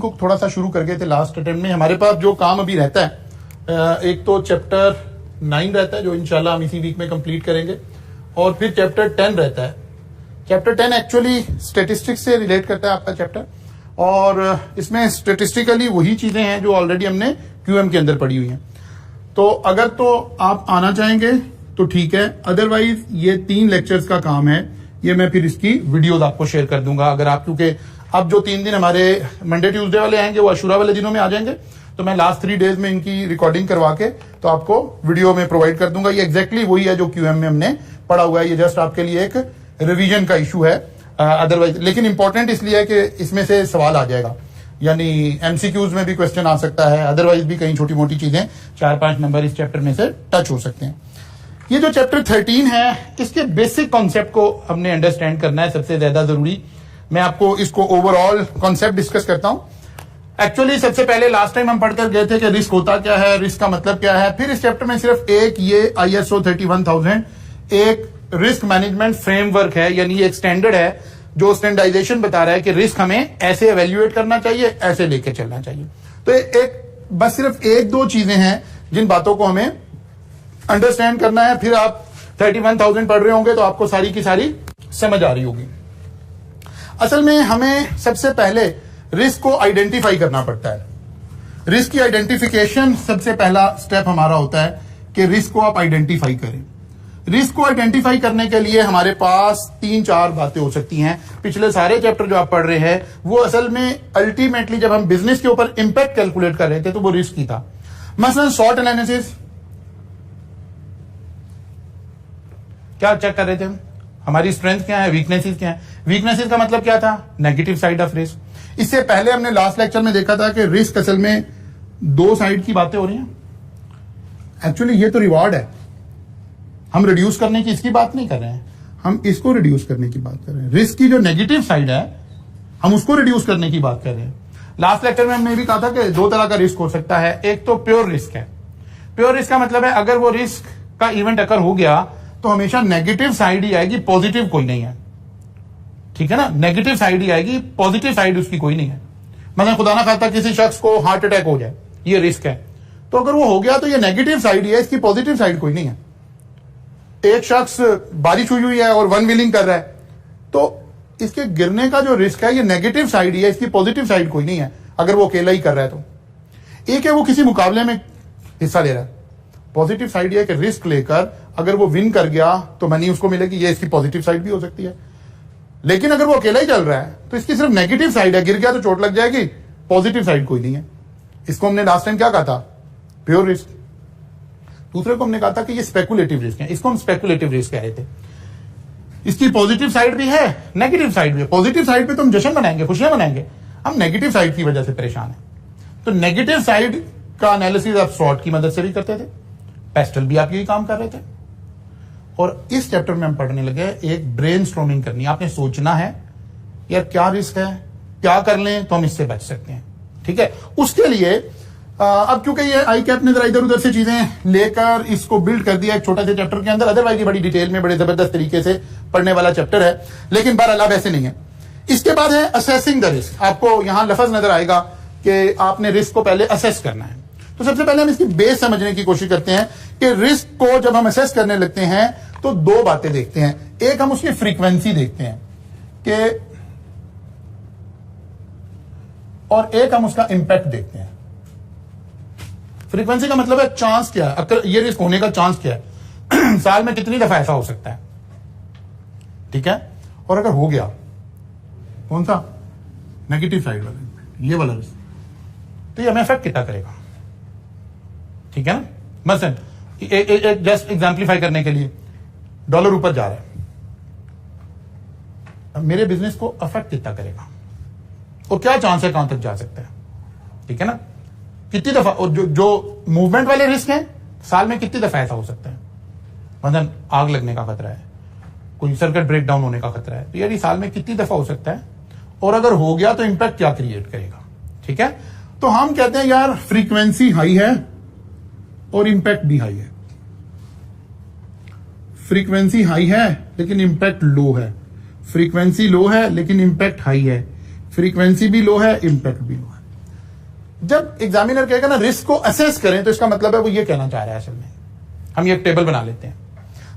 को थोड़ा सा शुरू कर गए थे लास्ट अटेम्प्ट में। हमारे पास जो काम अभी रहता है, एक तो चैप्टर 9 रहता है जो इंशाल्लाह हम इसी वीक में कंप्लीट करेंगे, और फिर चैप्टर 10 रहता है। चैप्टर 10 एक्चुअली स्टेटिस्टिक्स से रिलेट करता है आपका चैप्टर, और इसमें स्टेटिस्टिकली वही चीजें हैं जो ऑलरेडी हमने क्यूएम के अंदर पढ़ी हुई हैं। तो अगर तो आप आना चाहेंगे तो ठीक है, अदरवाइज ये 3 लेक्चर्स का काम है, ये मैं फिर इसकी वीडियोस आपको शेयर कर दूंगा। अगर आप, क्योंकि अब जो 3 दिन हमारे मंडे ट्यूसडे वाले आएंगे वो अशूरा वाले दिनों में आ जाएंगे, तो मैं लास्ट 3 डेज में इनकी रिकॉर्डिंग करवा के तो आपको वीडियो में प्रोवाइड कर दूंगा। ये एग्जैक्टली वही है जो क्यूएम में हमने पढ़ा हुआ है, ये जस्ट आपके लिए एक रिवीजन का इशू है। अदरवाइज लेकिन इंपॉर्टेंट इसलिए है कि इसमें से सवाल आ जाएगा, यानी एमसीक्यूज में भी क्वेश्चन आ सकता है, अदरवाइज भी कई छोटी मोटी चीजें 4-5 नंबर इस चैप्टर में से टच हो सकते हैं। ये जो चैप्टर 13 है, इसके बेसिक कॉन्सेप्ट को हमने अंडरस्टैंड करना है, सबसे ज्यादा जरूरी। मैं आपको इसको ओवरऑल कॉन्सेप्ट डिस्कस करता हूं। एक्चुअली सबसे पहले लास्ट टाइम हम पढ़कर गए थे कि रिस्क होता क्या है, रिस्क का मतलब क्या है। फिर इस चैप्टर में सिर्फ एक ये ISO 31000 एक रिस्क मैनेजमेंट फ्रेमवर्क है, यानी एक स्टैंडर्ड है जो स्टैंडर्डाइजेशन बता रहा है कि रिस्क हमें ऐसे एवेल्युएट करना चाहिए, ऐसे लेके चलना चाहिए। तो एक बस सिर्फ 1-2 चीजें हैं जिन बातों को हमें अंडरस्टैंड करना है। फिर आप 31000 पढ़ रहे होंगे तो आपको सारी की सारी समझ आ रही होगी। असल में हमें सबसे पहले रिस्क को आइडेंटिफाई करना पड़ता है। रिस्क की आइडेंटिफिकेशन सबसे पहला स्टेप हमारा होता है कि रिस्क को आप आइडेंटिफाई करें। रिस्क को आइडेंटिफाई करने के लिए हमारे पास 3-4 बातें हो सकती हैं। पिछले सारे चैप्टर जो आप पढ़ रहे हैं वो असल में अल्टीमेटली जब हम बिजनेस के ऊपर इंपैक्ट कैलकुलेट कर रहे थे तो वो रिस्क ही था। मसलन शॉर्ट एनालिसिस क्या चेक कर रहे थे हम, हमारी स्ट्रेंथ क्या है, वीकनेसेस क्या है। वीकनेसेस का मतलब क्या था, नेगेटिव साइड ऑफ रिस्क। इससे पहले हमने लास्ट लेक्चर में देखा था कि रिस्क असल में 2 साइड की बातें हो रही हैं। एक्चुअली ये तो रिवॉर्ड है, हम रिड्यूस करने की इसकी बात नहीं कर रहे हैं, हम इसको रिड्यूस करने की बात कर रहे हैं। रिस्क की जो नेगेटिव साइड है हम उसको रिड्यूस करने की बात कर रहे हैं। लास्ट लेक्चर में हमने भी कहा था कि 2 तरह का रिस्क हो सकता है। एक तो प्योर रिस्क है। प्योर रिस्क का मतलब है अगर वो रिस्क का इवेंट अकर हो गया तो हमेशा नेगेटिव साइड ही आएगी, पॉजिटिव कोई नहीं है। ठीक है ना, नेगेटिव साइड ही आएगी, पॉजिटिव साइड उसकी कोई नहीं है। मतलब खुदा ना खास्ता किसी शख्स को हार्ट अटैक हो जाए, ये रिस्क है, तो अगर वो हो गया तो ये नेगेटिव साइड ही है, इसकी पॉजिटिव साइड कोई नहीं है। एक शख्स बारिश हुई है और वन व्हीलिंग कर रहा है तो इसके गिरने का जो रिस्क है ये नेगेटिव साइड ही है, इसकी पॉजिटिव साइड कोई नहीं है अगर वो अकेला ही कर रहा है तो। एक है वो किसी मुकाबले में हिस्सा ले रहा है, पॉजिटिव साइड ये है कि रिस्क लेकर अगर वो विन कर गया तो मनी उसको मिलेगी, ये इसकी पॉजिटिव साइड भी हो सकती है। लेकिन अगर वो अकेला ही चल रहा है तो इसकी सिर्फ नेगेटिव साइड है, गिर गया तो चोट लग जाएगी, पॉजिटिव साइड कोई नहीं है। इसको हमने लास्ट टाइम क्या कहा था, प्योर रिस्क। दूसरे को हमने कहा था कि ये स्पेकुलेटिव रिस्क है, इसको हम स्पेकुलेटिव रिस्क कह रहे थे। इसकी पॉजिटिव साइड भी है, नेगेटिव साइड भी है। पॉजिटिव साइड पे तो हम जश्न मनाएंगे, खुशियां मनाएंगे, हम नेगेटिव साइड की वजह से परेशान है। तो नेगेटिव साइड का एनालिसिस आप शॉर्ट की मदद से भी करते थे, पेस्टल भी आप यही काम कर रहे थे। और इस चैप्टर में हम पढ़ने लगे एक ब्रेनस्टॉर्मिंग करनी। आपने सोचना है यार क्या रिस्क है, क्या कर लें तो हम इससे बच सकते हैं। ठीक है, उसके लिए अब क्योंकि ये आई कैप ने जरा इधर उधर से चीजें लेकर इसको बिल्ड कर दिया एक छोटे से चैप्टर के अंदर, अदरवाइज ये बड़ी डिटेल में बड़े जबरदस्त तरीके से पढ़ने वाला चैप्टर है, लेकिन बहरहाल अब ऐसे नहीं है। इसके बाद है असेसिंग द रिस्क। आपको यहां लफ्ज नजर आएगा कि आपने रिस्क को पहले असेस करना है। तो सबसे पहले हम इसकी बेस समझने की कोशिश करते हैं कि रिस्क को जब हम असेस करने लगते हैं तो 2 बातें देखते हैं। एक हम उसकी फ्रीक्वेंसी देखते हैं कि, और एक हम उसका इंपैक्ट देखते हैं। फ्रीक्वेंसी का मतलब है चांस क्या है, अगर ये रिस्क होने का चांस क्या है साल में कितनी दफा ऐसा हो सकता है। ठीक है, और अगर हो गया कौन सा, नेगेटिव साइड वाला, ये वाला रिस्क, तो ये हमें इफेक्ट कितना करेगा। ठीक है ना, मसलन एक जस्ट एग्जाम्पलीफाई करने के लिए डॉलर ऊपर जा रहा है, अब मेरे बिजनेस को अफेक्ट कितना करेगा और क्या चांस है कहां तक जा सकता है। ठीक है ना, कितनी दफा, और जो मूवमेंट वाले रिस्क हैं साल में कितनी दफा ऐसा हो सकता है। मतलब आग लगने का खतरा है, कोई सर्किट ब्रेक डाउन होने का खतरा है, तो यार साल में कितनी दफा हो सकता है, और अगर हो गया तो इंपैक्ट क्या क्रिएट करेगा। ठीक है, तो हम कहते हैं यार फ्रीक्वेंसी हाई है और इंपैक्ट भी हाई है। फ्रीक्वेंसी हाई है लेकिन इंपैक्ट लो है, फ्रीक्वेंसी लो है लेकिन इंपैक्ट हाई है, फ्रीक्वेंसी भी लो है, इंपैक्ट भी लो है। जब एग्जामिनर कहेगा ना रिस्क को असेस करें, तो इसका मतलब है वो ये कहना चाह रहा है असल में। हम ये एक टेबल बना लेते हैं,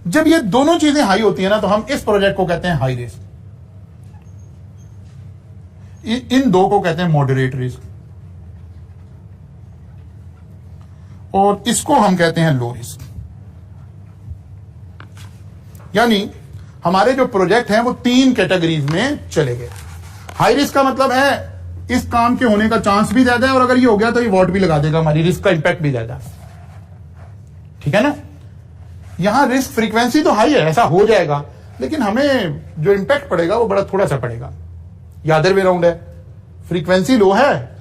जब ये दोनों चीजें हाई होती है ना, तो हम इस प्रोजेक्ट को कहते हैं हाई रिस्क, इन दो को कहते हैं मॉडरेट रिस्क, और इसको हम कहते हैं लो रिस्क। यानी हमारे जो प्रोजेक्ट हैं वो 3 कैटेगरीज में चले गए। हाई रिस्क का मतलब है इस काम के होने का चांस भी ज्यादा है, और अगर ये हो गया तो ये वॉट भी लगा देगा, हमारी रिस्क का इंपैक्ट भी ज्यादा। ठीक है ना। यहां रिस्क फ्रीक्वेंसी तो हाई है, ऐसा हो जाएगा, लेकिन हमें जो इंपैक्ट पड़ेगा वो बड़ा थोड़ा सा पड़ेगा। या अदर वे राउंड है, फ्रीक्वेंसी लो है,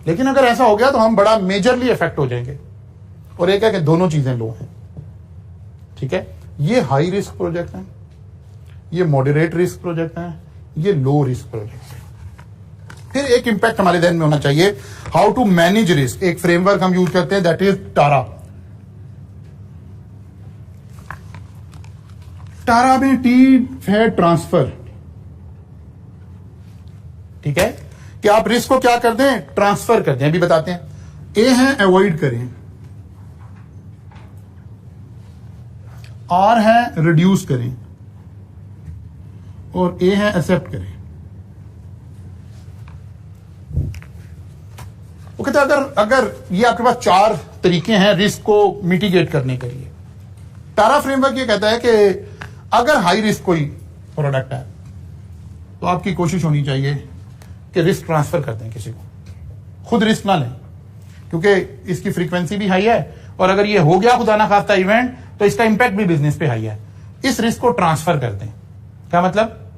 लेकिन अगर ऐसा हो गया तो हम बड़ा मेजरली इफेक्ट हो जाएंगे। और एक है कि दोनों चीजें लो हैं। ठीक है, ये हाई रिस्क प्रोजेक्ट है, ये मॉडरेट रिस्क प्रोजेक्ट है, ये लो रिस्क प्रोजेक्ट है। फिर एक इंपैक्ट हमारे ध्यान में होना चाहिए, हाउ टू मैनेज रिस्क। एक फ्रेमवर्क हम यूज करते हैं, दैट इज टारा। टारा में टी है ट्रांसफर। ठीक है, कि आप रिस्क को क्या कर दें, ट्रांसफर कर दें। अभी बताते हैं। ए है अवॉइड करें, आर है रिड्यूस करें, और ए है एक्सेप्ट करें। वो कहते हैं अगर ये आपके पास 4 तरीके हैं रिस्क को मिटिगेट करने के लिए। टारा फ्रेमवर्क ये कहता है कि अगर हाई रिस्क कोई प्रोडक्ट है तो आपकी कोशिश होनी चाहिए कि रिस्क ट्रांसफर कर दें किसी को, खुद रिस्क ना लें, क्योंकि इसकी फ्रीक्वेंसी भी हाई है, और अगर ये हो गया खुदा ना खास्ता इवेंट तो इसका इंपैक्ट भी बिजनेस पे हाई है। इस रिस्क को ट्रांसफर कर दें। क्या मतलब,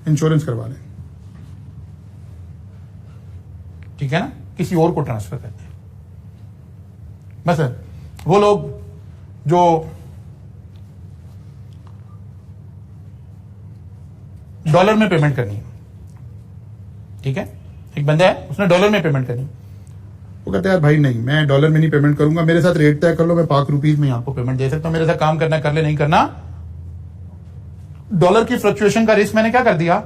इंश्योरेंस करवा लें। ठीक है ना, किसी और को ट्रांसफर कर दें। बस वो लोग जो डॉलर में पेमेंट करनी है, ठीक है, एक बंदा है उसने डॉलर में पेमेंट करनी, वो कहता है यार भाई नहीं, मैं डॉलर में नहीं पेमेंट करूंगा, मेरे साथ रेट तय कर लो, मैं ₹5 में आपको पेमेंट दे सकता हूं, मेरे साथ काम करना कर ले, नहीं करना। डॉलर की फ्लक्चुएशन का रिस्क मैंने क्या कर दिया,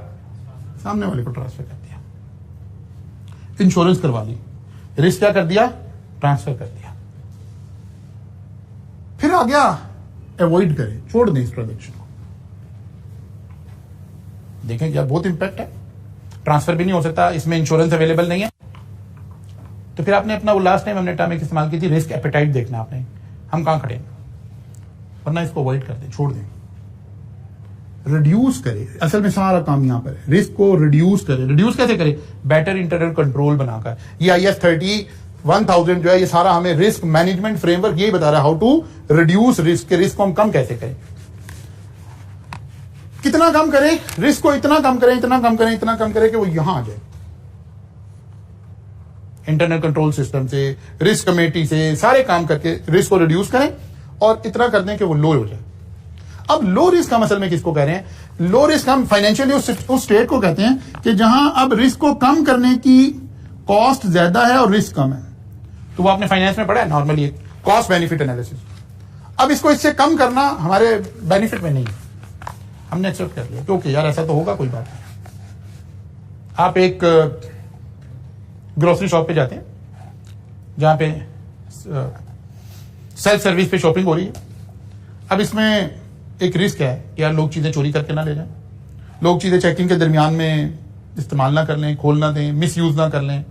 सामने वाले को ट्रांसफर कर दिया। इंश्योरेंस करवा ली, रिस्क क्या कर दिया, ट्रांसफर कर दिया। फिर आ गया अवॉइड करें, छोड़ दें इस ट्रांजेक्शन को। देखें क्या बहुत इंपैक्ट है, ट्रांसफर भी नहीं हो सकता, इसमें इंश्योरेंस अवेलेबल नहीं है। तो फिर आपने अपना वो लास्ट टाइम हमने टर्म एक इस्तेमाल की थी, रिस्क एपेटाइट देखना आपने, हम कहां खड़े हैं, वरना इसको अवॉइड कर दें, छोड़ दें। रिड्यूस करे, असल में सारा काम यहां पर है, रिस्क को रिड्यूस करे। रिड्यूस कैसे करे, बेटर इंटरनल कंट्रोल बनाकर। ये IS 30-1000 जो है, ये सारा हमें रिस्क मैनेजमेंट फ्रेमवर्क यही बता रहा है, हाउ टू रिड्यूस रिस्क, के रिस्क को हम कम कैसे करें, कितना कम करें रिस्क को, इतना कम करें, इतना कम करें, इतना कम करें कि वो यहां आ जाए। इंटरनल कंट्रोल सिस्टम से, रिस्क कमेटी से, सारे काम करके रिस्क को रिड्यूस करें और इतना कर दें कि वो लो हो जाए। अब लो रिस्क हम असल में किसको कह रहे हैं, लो रिस्क हम फाइनेंशियली उस स्टेट को कहते हैं कि जहां अब रिस्क को कम करने की कॉस्ट ज्यादा है और रिस्क कम है। तो वो आपने फाइनेंस में पढ़ा है नॉर्मली, कॉस्ट बेनिफिट एनालिसिस। अब इसको इससे कम करना हमारे बेनिफिट में नहीं है, हमने एक्सेप्ट कर लिया क्योंकि यार ऐसा तो होगा, कोई बात नहीं। आप एक ग्रोसरी शॉप पे जाते हैं जहां पे सेल्फ सर्विस पे शॉपिंग हो रही है। अब इसमें एक रिस्क है कि यार लोग चीजें चोरी करके ना ले जाएं, लोग चीजें चेकिंग के दरमियान में इस्तेमाल ना कर लें, खोल ना दें, मिस यूज ना कर लें।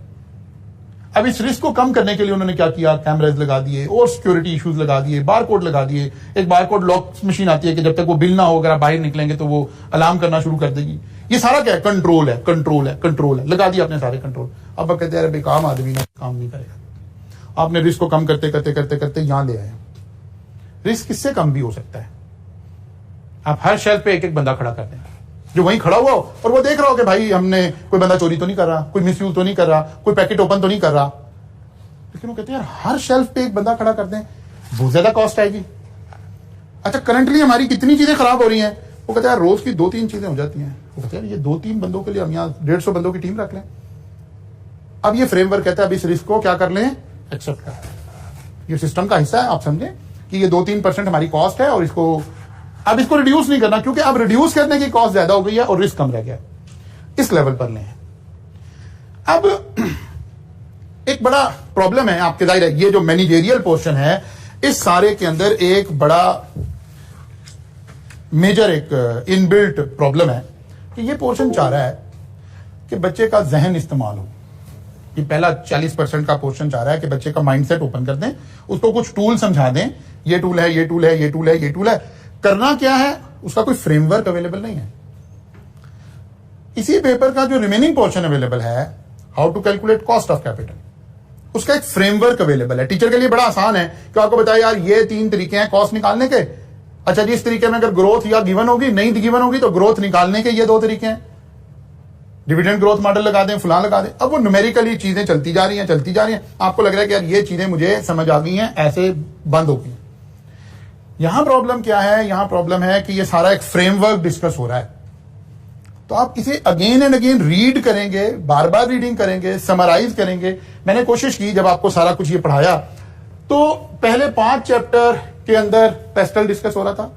अब इस रिस्क को कम करने के लिए उन्होंने क्या किया, कैमराज लगा दिए और सिक्योरिटी इश्यूज लगा दिए, बारकोड लगा दिए। एक बारकोड लॉक मशीन आती है कि जब तक वो बिल ना हो, अगर आप बाहर निकलेंगे तो वो अलार्म करना शुरू कर देगी। ये सारा क्या है, कंट्रोल है, कंट्रोल है, कंट्रोल है, लगा दिया आपने सारे कंट्रोल। अब आप कहते हैं बेकाम आदमी ना काम नहीं करेगा। आपने रिस्क को कम करते करते करते करते यहां ले आए। रिस्क किससे कम भी हो सकता है, आप हर शेल्फ पे एक एक बंदा खड़ा कर दें जो वहीं खड़ा हुआ हो और वो देख रहा हो कि भाई हमने, कोई बंदा चोरी तो नहीं कर रहा, कोई मिसयूज तो नहीं कर रहा, कोई पैकेट ओपन तो नहीं कर रहा। लेकिन वो कहते हैं यार हर शेल्फ पे एक बंदा खड़ा कर दें, बहुत ज्यादा कॉस्ट आएगी। अच्छा करंटली हमारी कितनी चीजें खराब हो रही हैं, वो कहते हैं रोज की 2-3 चीजें हो जाती हैं। वो कहते हैं ये 2-3 बंदों के लिए हम यहाँ 150 बंदों की टीम रख लें। अब ये फ्रेमवर्क कहता है अब इस रिस्क को क्या कर लें, एक्सेप्ट कर। ये सिस्टम का हिस्सा है, आप समझें कि ये 2-3% हमारी कॉस्ट है और इसको अब इसको रिड्यूस नहीं करना, क्योंकि अब रिड्यूस करने की कॉस्ट ज्यादा हो गई है और रिस्क कम रह गया। इस लेवल पर लें। अब एक बड़ा प्रॉब्लम है आपके, जाहिर है ये जो मैनेजेरियल पोर्शन है इस सारे के अंदर एक बड़ा मेजर एक इनबिल्ट प्रॉब्लम है कि ये पोर्शन चाह रहा है कि बच्चे का जहन इस्तेमाल हो। ये पहला 40% का पोर्शन चाह रहा है कि बच्चे का माइंडसेट ओपन कर दें, उसको कुछ टूल समझा दें, ये टूल है, ये टूल है, ये टूल है, ये टूल है। करना क्या है, उसका कोई फ्रेमवर्क अवेलेबल नहीं है। इसी पेपर का जो रिमेनिंग पोर्शन अवेलेबल है, how to calculate cost of capital, उसका एक फ्रेमवर्क अवेलेबल है। टीचर के लिए बड़ा आसान है कि आपको बताया यार ये 3 तरीके हैं कॉस्ट निकालने के। अच्छा जी, इस तरीके में अगर ग्रोथ या गिवन होगी, नहीं गिवन होगी तो ग्रोथ निकालने के ये 2 तरीके हैं, डिविडेंड ग्रोथ मॉडल लगा दें, फलां लगा दें। अब वो न्यूमेरिकली चीजें चलती जा रही हैं, आपको लग रहा है कि यार ये चीजें मुझे समझ आ गई हैं, ऐसे बंद हो गई। यहां प्रॉब्लम क्या है, यहां प्रॉब्लम है कि ये सारा एक फ्रेमवर्क डिस्कस हो रहा है, तो आप इसे अगेन एंड अगेन रीड करेंगे, बार बार रीडिंग करेंगे, समराइज करेंगे। मैंने कोशिश की जब आपको सारा कुछ ये पढ़ाया तो पहले 5 चैप्टर के अंदर पेस्टल डिस्कस हो रहा था,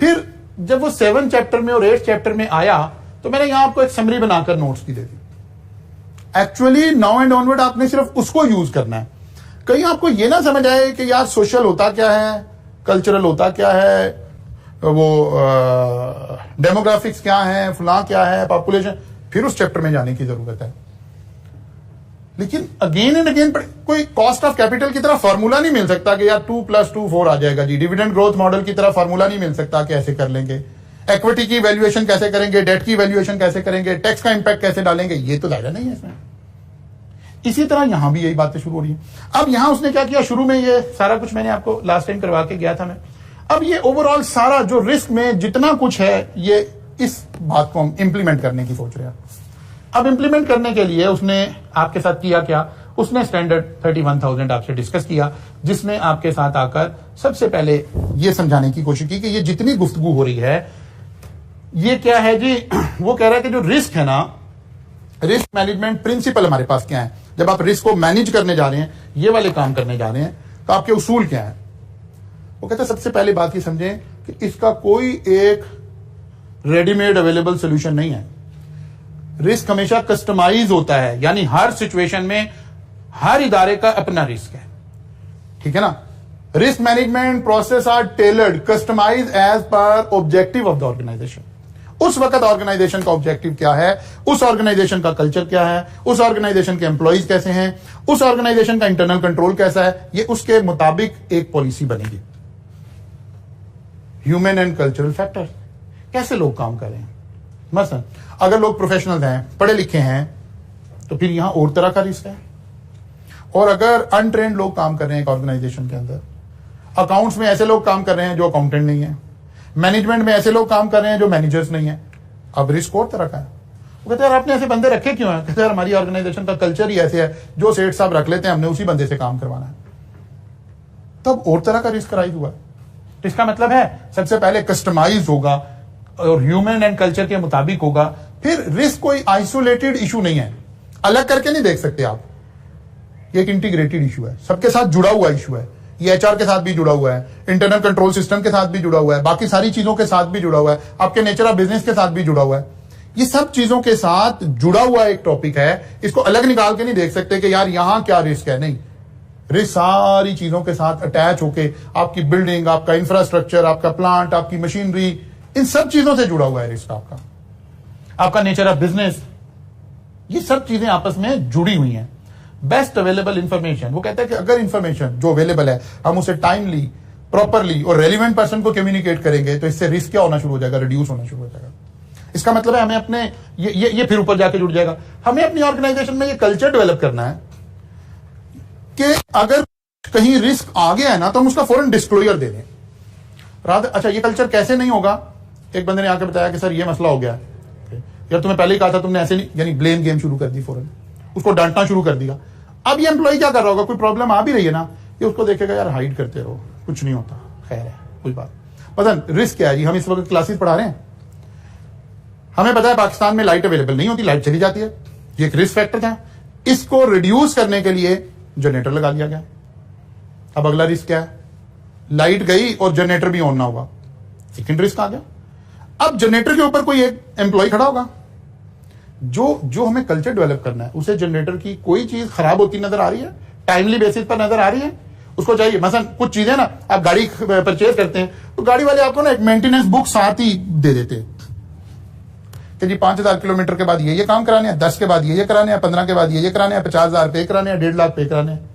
फिर जब वो 7 चैप्टर में और 8 चैप्टर में आया तो मैंने यहां आपको एक समरी बनाकर नोट्स की दे दी। एक्चुअली नाउ एंड ऑनवर्ड आपने सिर्फ उसको यूज करना है। कहीं आपको ये ना समझ आए कि यार सोशल होता क्या है, कल्चरल होता क्या है, वो डेमोग्राफिक्स क्या है, फलां क्या है, पॉपुलेशन, फिर उस चैप्टर में जाने की जरूरत है। लेकिन अगेन एंड अगेन कोई कॉस्ट ऑफ कैपिटल की तरह फॉर्मूला नहीं मिल सकता कि यार 2 + 2 4 आ जाएगा जी। डिविडेंड ग्रोथ मॉडल की तरह फॉर्मूला नहीं मिल सकता कि ऐसे कर लेंगे। इक्विटी की वैल्यूएशन कैसे करेंगे, डेट की वैल्यूएशन कैसे करेंगे, टैक्स का इंपैक्ट कैसे डालेंगे, ये तो दायरा नहीं है इसमें। इसी तरह यहां भी यही बातें शुरू हो रही है। अब यहां उसने क्या किया, शुरू में ये सारा कुछ मैंने आपको लास्ट टाइम करवा के गया था मैं। अब ये ओवरऑल सारा जो रिस्क में जितना कुछ है, ये इस बात को हम इंप्लीमेंट करने की सोच रहे हैं। अब इंप्लीमेंट करने के लिए उसने आपके साथ किया क्या, उसने स्टैंडर्ड 31,000 आपसे डिस्कस किया, जिसने आपके साथ आकर सबसे पहले ये समझाने की कोशिश की कि ये जितनी गुफ्तगू हो रही है ये क्या है जी। वो कह रहा है कि जो रिस्क है ना, रिस्क मैनेजमेंट प्रिंसिपल हमारे पास क्या है। जब आप रिस्क को मैनेज करने जा रहे हैं, ये वाले काम करने जा रहे हैं, तो आपके उसूल क्या है। वो कहते हैं सबसे पहले बात ये समझें कि इसका कोई एक रेडीमेड अवेलेबल सोल्यूशन नहीं है। रिस्क हमेशा कस्टमाइज होता है, यानी हर सिचुएशन में हर इदारे का अपना रिस्क है, ठीक है ना। Risk management process are tailored customise as per objective of the organisation. उस वक्त ऑर्गेनाइजेशन का ऑब्जेक्टिव क्या है, उस ऑर्गेनाइजेशन का कल्चर क्या है, उस ऑर्गेनाइजेशन के एम्प्लॉइज कैसे हैं, उस ऑर्गेनाइजेशन का इंटरनल कंट्रोल कैसा है, ये उसके मुताबिक एक पॉलिसी बनेगी। ह्यूमन एंड कल्चरल फैक्टर, कैसे लोग काम कर रहे हैं। मसलन अगर लोग प्रोफेशनल हैं, पढ़े लिखे हैं, तो फिर यहां और तरह का रिस्क है। और अगर अनट्रेन्ड लोग काम कर रहे हैं एक ऑर्गेनाइजेशन के अंदर, अकाउंट्स में ऐसे लोग काम कर रहे हैं जो अकाउंटेंट नहीं है, मैनेजमेंट में ऐसे लोग काम कर रहे हैं जो मैनेजर्स नहीं है, अब रिस्क और तरह का है। वो कहते हैं यार आपने ऐसे बंदे रखे क्यों हैं। कहते हैं यार हमारी ऑर्गेनाइजेशन का कल्चर ही ऐसे है, जो सेठ साहब रख लेते हैं हमने उसी बंदे से काम करवाना है। तब और तरह का रिस्क राइज हुआ। तो इसका मतलब है सबसे पहले कस्टमाइज होगा और ह्यूमन एंड कल्चर के मुताबिक होगा। फिर रिस्क कोई आइसोलेटेड इशू नहीं है, अलग करके नहीं देख सकते आप। ये एक इंटीग्रेटेड इशू है, सबके साथ जुड़ा हुआ इशू है। ये एचआर के साथ भी जुड़ा हुआ है, इंटरनल कंट्रोल सिस्टम के साथ भी जुड़ा हुआ है, बाकी सारी चीजों के साथ भी जुड़ा हुआ है, आपके नेचर ऑफ बिजनेस के साथ भी जुड़ा हुआ है। ये सब चीजों के साथ जुड़ा हुआ एक टॉपिक है, इसको अलग निकाल के नहीं देख सकते कि यार यहां क्या रिस्क है। नहीं, रिस्क सारी चीजों के साथ अटैच होके आपकी बिल्डिंग, आपका इंफ्रास्ट्रक्चर, आपका प्लांट, आपकी मशीनरी, इन सब चीजों से जुड़ा हुआ है रिस्क। आपका नेचर ऑफ बिजनेस, ये सब चीजें आपस में जुड़ी हुई हैं। बेस्ट अवेलेबल इंफॉर्मेशन, वो कहता है कि अगर इंफॉर्मेशन जो अवेलेबल है हम उसे टाइमली, प्रॉपरली और रेलिवेंट पर्सन को कम्युनिकेट करेंगे तो इससे रिस्क क्या होना शुरू हो जाएगा, रिड्यूस होना शुरू हो जाएगा। इसका मतलब है हमें अपने ये फिर ऊपर जाके जुड़ जाएगा, हमें अपनी ऑर्गेनाइजेशन में ये कल्चर डेवलप करना है कि अगर कहीं रिस्क आ गया है ना तो हम उसका फौरन डिस्क्लोजर दे दें। अच्छा, ये कल्चर कैसे नहीं होगा। एक बंदे ने आकर बताया कि सर ये मसला हो गया है, यार तुम्हें पहले ही कहा था, तुमने ऐसे नहीं, यानी ब्लेम गेम शुरू कर दी, फौरन उसको डांटना शुरू कर दिया। अब ये एम्प्लॉय क्या कर रहा होगा, कोई प्रॉब्लम आ भी रही है ना, ये उसको देखेगा यार हाइड करते रहो, कुछ नहीं होता, खैर है कोई बात। पता रिस्क क्या है जी, हम इस वक्त क्लासेस पढ़ा रहे हैं, हमें पता है पाकिस्तान में लाइट अवेलेबल नहीं होती, लाइट चली जाती है, ये एक रिस्क फैक्टर था। इसको रिड्यूस करने के लिए जनरेटर लगा दिया गया। अब अगला रिस्क क्या है, लाइट गई और जनरेटर भी ऑन ना हुआ, सेकंड रिस्क आ गया। अब जनरेटर के ऊपर कोई एक एम्प्लॉय खड़ा होगा, जो हमें कल्चर डेवलप करना है, उसे जनरेटर की कोई चीज खराब होती नजर आ रही है, टाइमली बेसिस पर नजर आ रही है, उसको चाहिए। मसलन कुछ चीजें ना, आप गाड़ी परचेज करते हैं तो गाड़ी वाले आपको ना एक मेंटेनेंस बुक साथ ही दे देते हैं कि जी 5000 किलोमीटर के बाद ये काम कराने हैं, 10 के बाद ये कराने हैं, 15 के बाद ये कराने हैं, 50,000 पे कराने हैं, 1.5 लाख पे कराने हैं।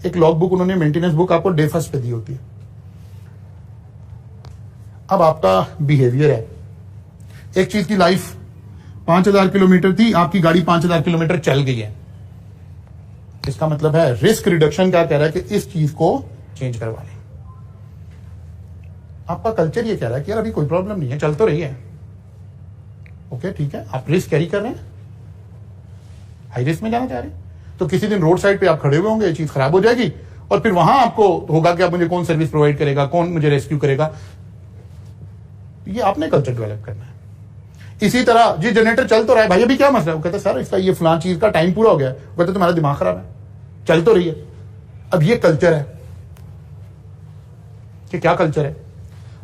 एक लॉग बुक उन्होंने मेंटेनेंस बुक आपको डे फर्स्ट पे दी होती है। अब आपका बिहेवियर है, एक चीज की लाइफ 5000 किलोमीटर थी, आपकी गाड़ी 5000 किलोमीटर चल गई है, इसका मतलब है रिस्क रिडक्शन क्या कह रहा है कि इस चीज को चेंज करवा लें। आपका कल्चर ये कह रहा है कि यार अभी कोई प्रॉब्लम नहीं है, चल तो रही है, ओके ठीक है, आप रिस्क कैरी कर रहे हैं, हाई रिस्क में जाना चाह रहे हैं, तो किसी दिन रोड साइड पे आप खड़े हुए होंगे, ये चीज खराब हो जाएगी और फिर वहां आपको होगा कि अब मुझे कौन सर्विस प्रोवाइड करेगा, कौन मुझे रेस्क्यू करेगा। ये आपने कल्चर डेवलप करना है। इसी तरह जी जनरेटर चल तो रहा है, भाई अभी क्या मसला है, वो कहते सर इसका ये फलां चीज का टाइम पूरा हो गया, वो कहते तुम्हारा दिमाग खराब है, चल तो रही है। अब ये कल्चर है कि क्या कल्चर है,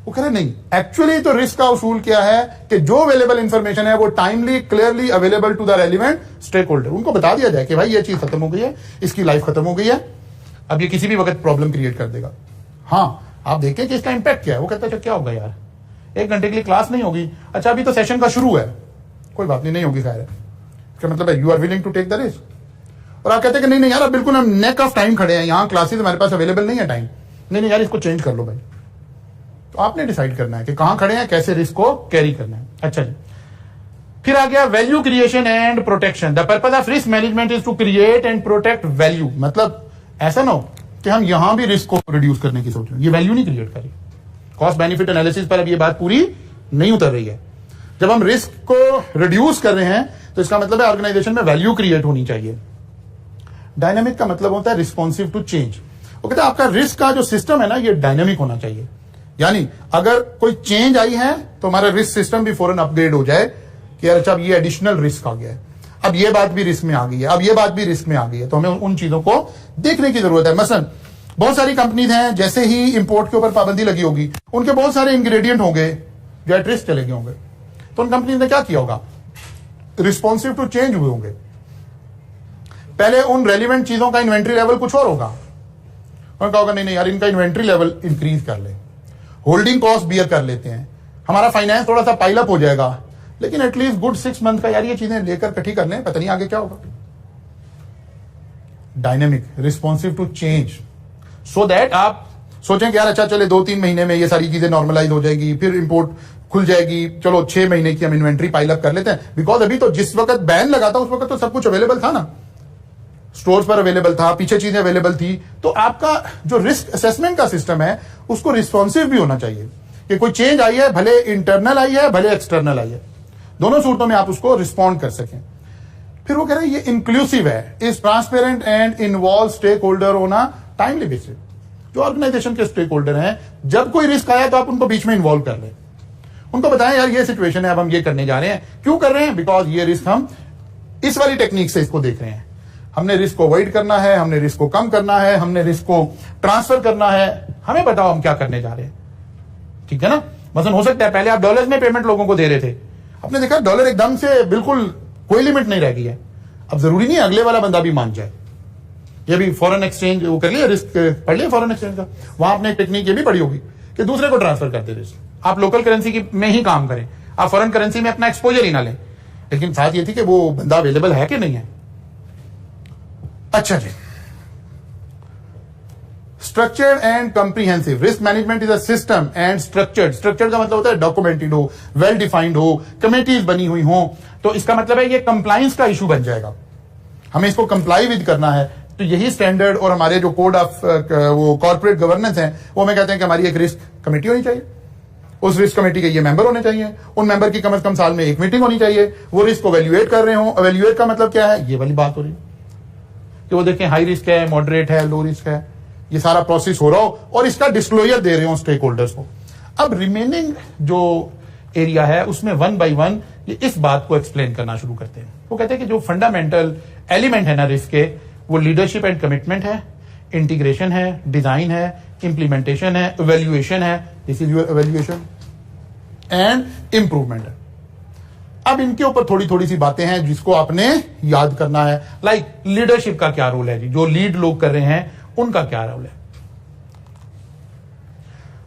वो कह रहे नहीं, एक्चुअली तो रिस्क का उसूल क्या है कि जो अवेलेबल इंफॉर्मेशन है वो timely clearly available to the relevant stakeholder, उनको बता दिया जाए कि भाई ये चीज खत्म हो गई है, इसकी लाइफ खत्म हो गई है, अब ये किसी भी वक्त प्रॉब्लम क्रिएट कर देगा। हाँ आप देखें कि इसका इंपैक्ट क्या है। वो कहता है क्या होगा यार, 1 घंटे के लिए क्लास नहीं होगी, अच्छा अभी तो सेशन का शुरू है, कोई बात नहीं होगी, खैर है, इसका मतलब है you are willing to take the risk. और आप कहते हैं कि नहीं यार अब बिल्कुल हम नेक ऑफ टाइम खड़े हैं, यहां क्लासेस हमारे पास अवेलेबल नहीं है टाइम, नहीं यार इसको चेंज कर लो भाई। तो आपने डिसाइड करना है कि कहां खड़े हैं, कैसे रिस्क को कैरी करना है। अच्छा जी, फिर आ गया value creation and protection. The purpose of risk management is to create and protect value. मतलब ऐसा ना हो कि हम यहां भी रिस्क को रिड्यूस करने की सोच रहे हैं, ये वैल्यू नहीं क्रिएट करी। कॉस्ट बेनिफिट एनालिसिस पर अब ये बात पूरी नहीं उतर रही है। जब हम रिस्क को रिड्यूस कर रहे हैं तो इसका मतलब है ऑर्गेनाइजेशन में वैल्यू क्रिएट होनी चाहिए। डायनामिक का मतलब होता है रिस्पॉन्सिव टू चेंज। वो कहते हैं आपका रिस्क का जो सिस्टम है ना ये डायनामिक होना चाहिए, यानी अगर कोई चेंज आई है तो हमारा रिस्क सिस्टम भी फौरन अपग्रेड हो जाए कि यार अच्छा अब ये एडिशनल रिस्क आ गया है, अब ये बात भी रिस्क में आ गई है, अब ये बात भी रिस्क में आ गई है, तो हमें उन चीजों को देखने की जरूरत है। मसलन बहुत सारी कंपनीज हैं, जैसे ही इंपोर्ट के ऊपर पाबंदी लगी होगी उनके बहुत सारे इंग्रेडिएंट होंगे जो एट रिस्क चले गए होंगे, तो उन कंपनीज ने क्या किया होगा, रिस्पॉन्सिव टू चेंज हुए होंगे। पहले उन रेलिवेंट चीजों का इन्वेंट्री लेवल कुछ और होगा, उन्होंने कहा होगा नहीं यार इनका इन्वेंट्री लेवल इंक्रीज कर ले, होल्डिंग कॉस्ट बियर कर लेते हैं, हमारा फाइनेंस थोड़ा सा पाइलअप हो जाएगा, लेकिन एटलीस्ट गुड 6 मंथ का यार ये चीजें लेकर इकट्ठी कर लें, पता नहीं आगे क्या होगा। Dynamic, responsive to change, so that आप सोचें कि यार अच्छा चले 2-3 महीने में ये सारी चीजें नॉर्मलाइज हो जाएगी, फिर इंपोर्ट खुल जाएगी, चलो 6 महीने की हम इन्वेंट्री पाइलअप कर लेते हैं। बिकॉज अभी तो जिस वक्त बैन लगा था उस वक्त तो सब कुछ अवेलेबल था ना, स्टोर्स पर अवेलेबल था, पीछे चीजें अवेलेबल थी, तो आपका जो रिस्क असेसमेंट का सिस्टम है उसको रिस्पॉन्सिव भी होना चाहिए कि कोई चेंज आई है, भले इंटरनल आई है भले एक्सटर्नल आई है, दोनों सूरतों में आप उसको रिस्पॉन्ड कर सकें। फिर वो कह रहे हैं ये इंक्लूसिव है, is transparent and involve stakeholder on a timely basis. जो ऑर्गेनाइजेशन के स्टेक होल्डर हैं, जब कोई रिस्क आया तो आप उनको बीच में इन्वॉल्व कर लें, उनको बताएं यार ये सिचुएशन है, अब हम ये करने जा रहे हैं, क्यों कर रहे हैं, बिकॉज ये रिस्क हम इस वाली टेक्निक से इसको देख रहे हैं, हमने रिस्क को अवॉइड करना है, हमने रिस्क को कम करना है, हमने रिस्क को ट्रांसफर करना है, हमें बताओ हम क्या करने जा रहे हैं। ठीक है ना, मसलन हो सकता है पहले आप डॉलर्स में पेमेंट लोगों को दे रहे थे, आपने देखा डॉलर एकदम से बिल्कुल कोई लिमिट नहीं रह गई है, अब जरूरी नहीं है अगले वाला बंदा भी मान जाए। ये भी फॉरेन एक्सचेंज वो कर लिया, रिस्क पढ़ लिया फॉरेन एक्सचेंज का, वहां आपने एक टेक्निक ये भी पढ़ी होगी कि दूसरे को ट्रांसफर कर दे रिस्क, आप लोकल करेंसी में ही काम करें, आप फॉरेन करेंसी में अपना एक्सपोजर ही ना लें, लेकिन साथ ये थी कि वो बंदा अवेलेबल है कि नहीं है। अच्छा जी, structured and comprehensive risk management is a system and structured. Structured का मतलब होता है डॉक्यूमेंटेड हो, वेल डिफाइंड हो, कमेटीज बनी हुई हो, तो इसका मतलब है ये कंप्लायंस का इशू बन जाएगा, हमें इसको कंप्लाई विद करना है। तो यही स्टैंडर्ड और हमारे जो कोड ऑफ वो कॉर्पोरेट गवर्नेंस है वो हमें कहते हैं कि हमारी एक रिस्क कमेटी होनी चाहिए, उस रिस्क कमेटी के ये मेंबर होने चाहिए, उन मेंबर की कम से कम साल में एक मीटिंग होनी चाहिए, वो रिस्क को एवेल्युएट कर रहे हो। एवेल्युएट का मतलब क्या है, ये वाली बात हो रही है कि वो देखें हाई रिस्क है, मॉडरेट है, लो रिस्क है, ये सारा प्रोसेस हो रहा हो और इसका डिस्क्लोजर दे रहे हो स्टेक होल्डर्स को। अब रिमेनिंग जो एरिया है उसमें 1 by 1 ये इस बात को एक्सप्लेन करना शुरू करते हैं। वो कहते हैं कि जो फंडामेंटल एलिमेंट है ना रिस्क के, वो लीडरशिप एंड कमिटमेंट है, इंटीग्रेशन है, डिजाइन है, इंप्लीमेंटेशन है, इवैल्यूएशन है, this is your evaluation, and improvement है। अब इनके ऊपर थोड़ी थोड़ी सी बातें हैं जिसको आपने याद करना है। लाइक लीडरशिप का क्या रोल है जी, जो लीड लोग कर रहे हैं उनका क्या रोल है।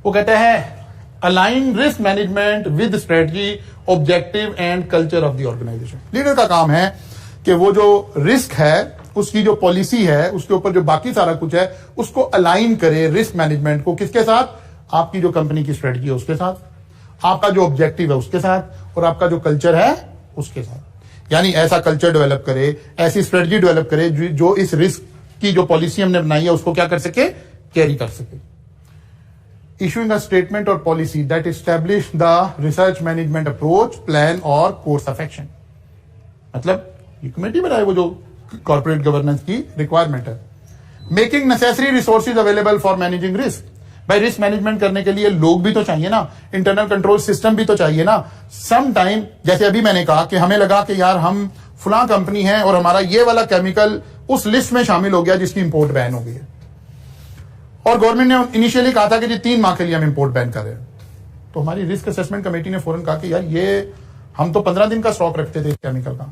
वो कहते हैं align risk management with strategy, objective and culture of the organisation. Leader का काम है कि वो जो रिस्क है उसकी जो पॉलिसी है उसके ऊपर जो बाकी सारा कुछ है उसको अलाइन करे, रिस्क मैनेजमेंट को किसके साथ, आपकी जो कंपनी की स्ट्रेटजी है उसके साथ, आपका जो ऑब्जेक्टिव है उसके साथ, और आपका जो कल्चर है उसके साथ। यानी ऐसा कल्चर डेवलप करे, ऐसी स्ट्रेटजी डेवलप करे जो इस रिस्क की जो पॉलिसी हमने बनाई है उसको क्या कर सके, कैरी कर सके। issuing a statement or policy that establish the research management approach, plan और course of action। मतलब ये कमेटी बनाए वो जो कॉर्पोरेट गवर्नेंस की रिक्वायरमेंट है। Making necessary resources available for managing risk. भाई रिस्क मैनेजमेंट करने के लिए लोग भी तो चाहिए ना, इंटरनल कंट्रोल सिस्टम भी तो चाहिए ना। सम टाइम जैसे अभी मैंने कहा कि हमें लगा कि यार हम फुला कंपनी है और हमारा ये वाला केमिकल उस लिस्ट में शामिल हो गया जिसकी इंपोर्ट बैन हो गई है, और गवर्नमेंट ने इनिशियली कहा था कि जी 3 माह के लिए हम इंपोर्ट बैन कर रहे हैं। तो हमारी रिस्क असेसमेंट कमेटी ने फौरन कहा कि यार ये हम तो 15 दिन का स्टॉक रखते थे इस केमिकल का,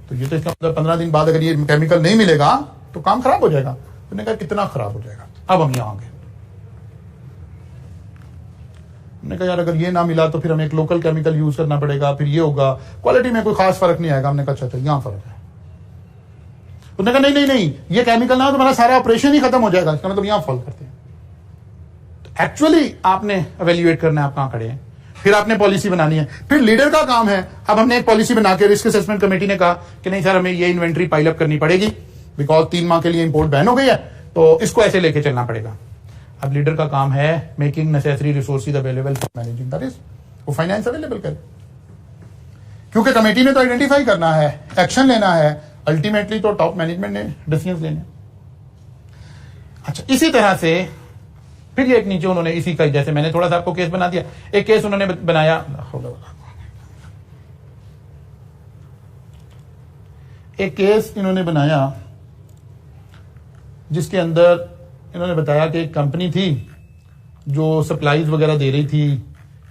तो ये तो इसका मतलब 15 दिन बाद अगर ये केमिकल नहीं मिलेगा तो काम खराब हो जाएगा। तो कहा कितना खराब हो जाएगा। अब हम यहां आ गए, हमने कहा यार अगर ये ना मिला तो फिर हमें एक लोकल केमिकल यूज करना पड़ेगा, फिर ये होगा, क्वालिटी में कोई खास फर्क नहीं आएगा। हमने कहा अच्छा यहां फर्क है। उसने कहा नहीं ये केमिकल ना हो तो हमारा सारा ऑपरेशन ही खत्म हो जाएगा, इसका मतलब यहां फॉल करते हैं। तो एक्चुअली आपने एवेल्युएट करना है आप कहां खड़े हैं, फिर आपने पॉलिसी बनानी है, फिर लीडर का काम है। अब हमने एक पॉलिसी बना के रिस्क असेसमेंट कमेटी ने कहा कि नहीं सर हमें ये इन्वेंट्री पाइल अप करनी पड़ेगी बिकॉज 3 माह के लिए इंपोर्ट बैन हो गई है, तो इसको ऐसे लेके चलना पड़ेगा। अब लीडर का काम है making necessary resources available for managing the risk, वो फाइनेंस अवेलेबल करे, क्योंकि कमेटी ने तो आइडेंटिफाई करना है, एक्शन लेना है, अल्टीमेटली तो टॉप मैनेजमेंट ने डिसीजन लेने। अच्छा इसी तरह से फिर ये एक नीचे उन्होंने इसी का जैसे मैंने थोड़ा सा आपको केस बना दिया, एक केस उन्होंने बनाया, एक केस इन्होंने बनाया जिसके अंदर इन्होंने बताया कि एक कंपनी थी जो सप्लाईज वगैरह दे रही थी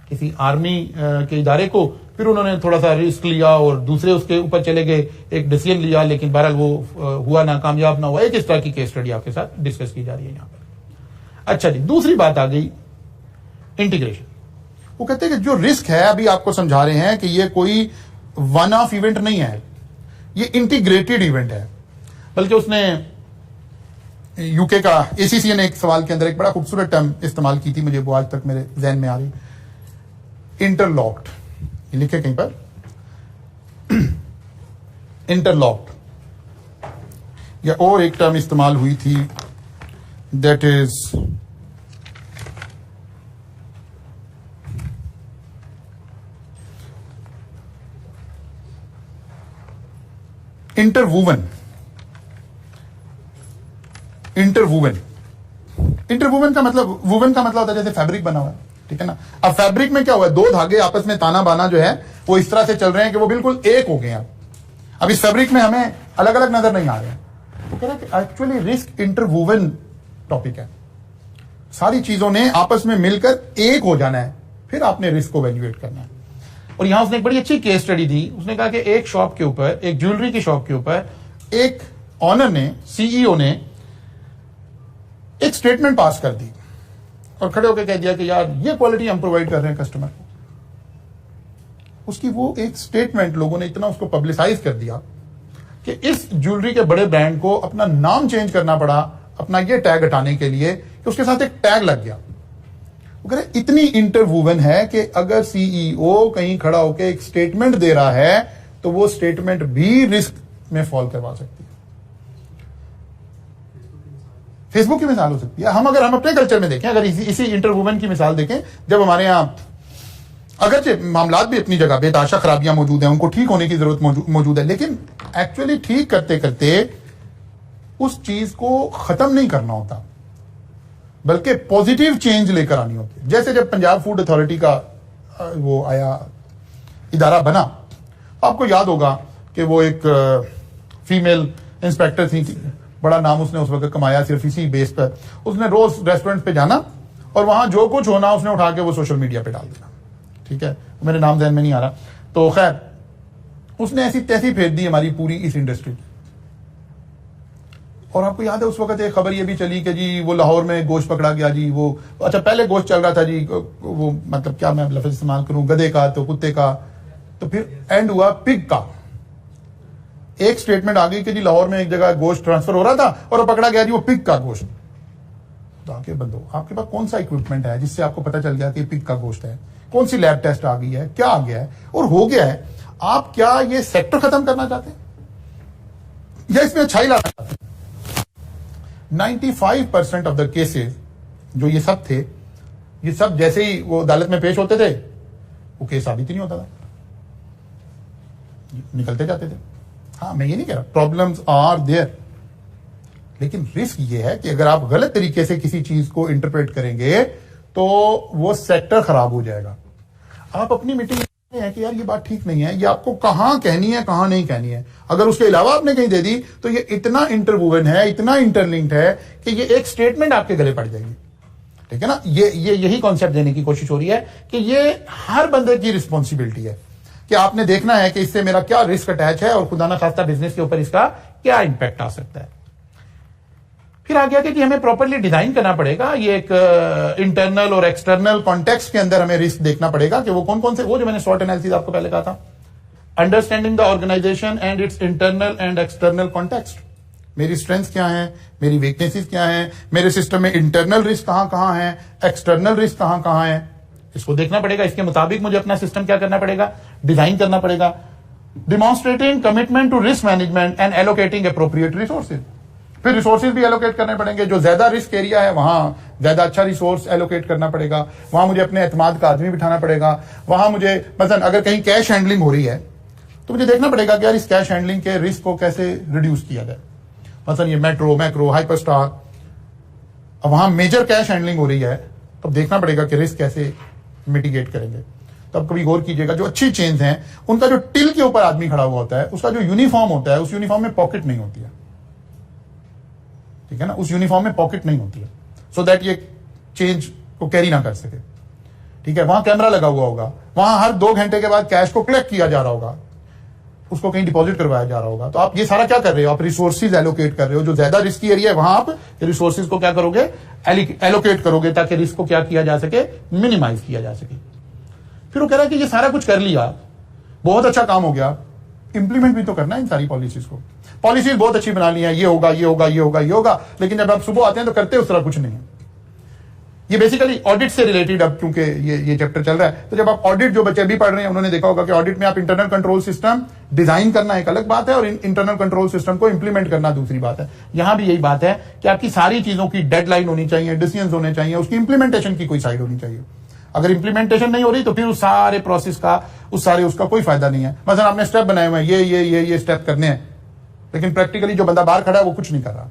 किसी आर्मी के इदारे को, फिर उन्होंने थोड़ा सा रिस्क लिया और दूसरे उसके ऊपर चले गए, एक डिसीजन लिया, लेकिन बहरहाल वो हुआ ना, कामयाब ना हुआ। एक इस तरह की केस स्टडी आपके साथ डिस्कस की जा रही है यहाँ पर। अच्छा जी, दूसरी बात आ गई इंटीग्रेशन। वो कहते हैं कि जो रिस्क है अभी आपको समझा रहे हैं कि ये कोई वन ऑफ इवेंट नहीं है, ये इंटीग्रेटेड इवेंट है। बल्कि उसने यूके का एसीसी ने एक सवाल के अंदर एक बड़ा खूबसूरत टर्म इस्तेमाल की थी, मुझे वो आज तक मेरे जहन में आ रही, इंटरलॉक्ड, लिखे कहीं पर इंटरलॉक्ड, या और एक टर्म इस्तेमाल हुई थी दैट इज इंटरवूवन। इंटरवूवन का मतलब, वूवन का मतलब होता है जैसे फैब्रिक बना हुआ है, ठीक है ना। अब फैब्रिक में क्या हुआ है, 2 धागे आपस में ताना बाना जो है वो इस तरह से चल रहे हैं कि वो बिल्कुल एक हो गए हैं। अब इस फैब्रिक में हमें अलग अलग नजर नहीं आ रहे हैं। वो कह रहे हैं कि एक्चुअली रिस्क इंटरवूवन टॉपिक है, सारी चीजों ने आपस में मिलकर एक हो जाना है, फिर आपने रिस्क को वैल्यूएट करना है। और यहां उसने एक बड़ी अच्छी केस स्टडी दी। उसने कहा कि एक शॉप के ऊपर, एक ज्वेलरी की शॉप के ऊपर एक ऑनर ने, सीईओ ने एक स्टेटमेंट पास कर दी और खड़े होकर कह दिया कि यार ये क्वालिटी हम प्रोवाइड कर रहे हैं कस्टमर को। उसकी वो एक स्टेटमेंट लोगों ने इतना उसको पब्लिसाइज कर दिया कि इस ज्वेलरी के बड़े ब्रांड को अपना नाम चेंज करना पड़ा, अपना ये टैग हटाने के लिए, कि उसके साथ एक टैग लग गया। वो कह रहे इतनी इंटरवूवन है कि अगर सीईओ कहीं खड़ा होकर एक स्टेटमेंट दे रहा है तो वो स्टेटमेंट भी रिस्क में फॉल करवा सकती है। फेसबुक की मिसाल हो सकती है। हम अपने कल्चर में देखें, अगर इसी इंटरवूमेन की मिसाल देखें, जब हमारे यहाँ अगरचे मामलात भी अपनी जगह बेताशा खराबियां मौजूद हैं, उनको ठीक होने की जरूरत मौजूद है, लेकिन एक्चुअली ठीक करते करते उस चीज को खत्म नहीं करना होता, बल्कि पॉजिटिव चेंज लेकर आनी होती है। जैसे जब पंजाब फूड अथॉरिटी का वो आया, इदारा बना, आपको याद होगा कि वो एक फीमेल इंस्पेक्टर थी, बड़ा नाम उसने उस वक्त कमाया सिर्फ इसी बेस पर। उसने रोज रेस्टोरेंट पे जाना और वहां जो कुछ होना उसने उठा के वो सोशल मीडिया पे डाल देना, ठीक है, मेरे नाम ध्यान में नहीं आ रहा। तो खैर उसने ऐसी तैसी फेर दी हमारी पूरी इस इंडस्ट्री। और आपको याद है उस वक्त एक खबर ये भी चली कि जी वो लाहौर में गोश्त पकड़ा गया जी, वो अच्छा पहले गोश्त चल रहा था जी, वो मतलब क्या मैं लफ्ज इस्तेमाल करूं, गधे का तो कुत्ते का, तो फिर एंड हुआ पिग का। एक स्टेटमेंट आ गई कि जी लाहौर में एक जगह गोश्त ट्रांसफर हो रहा था और वो पकड़ा गया जी वो पिग का गोश्त। तो आके बंदो आपके पास कौन सा इक्विपमेंट है जिससे आपको पता चल गया कि पिग का गोश्त है? कौन सी लैब टेस्ट आ गई है? क्या आ गया है और हो गया है? आप क्या ये सेक्टर खत्म करना चाहते हैं या इसमें अच्छाई लाना चाहते हैं? 95% ऑफ द केसेस जो ये सब थे, ये सब जैसे ही वो अदालत में पेश होते थे वो केस साबित ही नहीं होता था, निकलते जाते थे। हाँ, मैं ये नहीं कह रहा, प्रॉब्लम्स आर देयर, लेकिन रिस्क ये है कि अगर आप गलत तरीके से किसी चीज को इंटरप्रेट करेंगे तो वो सेक्टर खराब हो जाएगा। आप अपनी मीटिंग में है कि यार ये बात ठीक नहीं है, ये आपको कहां कहनी है कहां नहीं कहनी है, अगर उसके अलावा आपने कहीं दे दी तो ये इतना इंटरवूवन है, इतना इंटरलिंक्ड है कि ये एक स्टेटमेंट आपके गले पड़ जाएगी। ठीक है ना? ये यही कॉन्सेप्ट देने की कोशिश हो रही है कि ये हर बंदे की रिस्पॉन्सिबिलिटी है कि आपने देखना है कि इससे मेरा क्या रिस्क अटैच है और खुदा ना खास्ता बिजनेस के ऊपर इसका क्या इंपैक्ट आ सकता है। फिर आ गया कि हमें प्रॉपर्ली डिजाइन करना पड़ेगा, ये एक इंटरनल और एक्सटर्नल कॉन्टेक्स्ट के अंदर हमें रिस्क देखना पड़ेगा कि वो कौन कौन से, वो जो मैंने शॉर्ट एनालिसिस आपको पहले कहा था, understanding the organisation and its internal and external context. मेरी स्ट्रेंथ क्या है, मेरी वीकनेसेस क्या है, मेरे सिस्टम में इंटरनल रिस्क कहां कहां है, एक्सटर्नल रिस्क कहां कहां है, इसको देखना पड़ेगा। इसके मुताबिक मुझे अपना सिस्टम क्या करना पड़ेगा, डिजाइन करना पड़ेगा। Demonstrating commitment to risk management and allocating appropriate resources. फिर रिसोर्सेज भी एलोकेट करने पड़ेंगे, जो ज्यादा रिस्क एरिया है वहां ज्यादा अच्छा रिसोर्स एलोकेट करना पड़ेगा, वहां मुझे अपने एतमाद का आदमी बिठाना पड़ेगा, वहां मुझे मतलब अगर कहीं कैश हैंडलिंग हो रही है तो मुझे देखना पड़ेगा कि यार इस कैश हैंडलिंग के रिस्क को कैसे रिड्यूस किया जाए। मतलब ये मेट्रो, मैक्रो, हाइपरस्टार, अब वहां मेजर कैश हैंडलिंग हो रही है तो देखना पड़ेगा कि रिस्क कैसे मिटिगेट करेंगे। तो अब कभी गौर कीजिएगा, जो अच्छी चेन्स हैं उनका जो टिल के ऊपर आदमी खड़ा हुआ होता है, उसका जो यूनिफॉर्म होता है, उस यूनिफॉर्म में पॉकेट नहीं होती है। ठीक है ना? उस यूनिफॉर्म में पॉकेट नहीं होती है, सो दैट ये चेंज को कैरी ना कर सके। ठीक है? वहां कैमरा लगा हुआ होगा, वहां हर 2 घंटे के बाद कैश को कलेक्ट किया जा रहा होगा, उसको कहीं डिपॉजिट करवाया जा रहा होगा। तो आप ये सारा क्या कर रहे हो, आप रिसोर्सेज एलोकेट कर रहे हो। जो ज्यादा रिस्की एरिया है वहां आप रिसोर्सेज को क्या करोगे, एलोकेट करोगे, ताकि रिस्क को क्या किया जा सके, मिनिमाइज किया जा सके। फिर वो कह रहा है कि ये सारा कुछ कर लिया, बहुत अच्छा काम हो गया, इंप्लीमेंट भी तो करना है इन सारी पॉलिसीज को। पॉलिसीज बहुत अच्छी बना ली है, ये होगा, ये होगा, ये होगा, ये होगा, लेकिन जब आप सुबह आते हैं तो करते उस तरह कुछ नहीं है। ये बेसिकली ऑडिट से रिलेटेड, अब क्योंकि ये चैप्टर चल रहा है, तो जब आप ऑडिट, जो बच्चे अभी पढ़ रहे हैं उन्होंने देखा होगा कि ऑडिट में आप इंटरनल कंट्रोल सिस्टम डिजाइन करना एक अलग बात है और इंटरनल कंट्रोल सिस्टम को इंप्लीमेंट करना दूसरी बात है। यहां भी यही बात है कि आपकी सारी चीजों की डेडलाइन होनी चाहिए, डिसीजंस होने चाहिए, उसकी इंप्लीमेंटेशन की कोई साइड होनी चाहिए। अगर इंप्लीमेंटेशन नहीं हो रही तो फिर उस सारे प्रोसेस का, उसका कोई फायदा नहीं है। मतलब आपने स्टेप बनाए हुए हैं, ये स्टेप करने हैं, लेकिन प्रैक्टिकली जो बंदा बाहर खड़ा है वो कुछ नहीं कर रहा।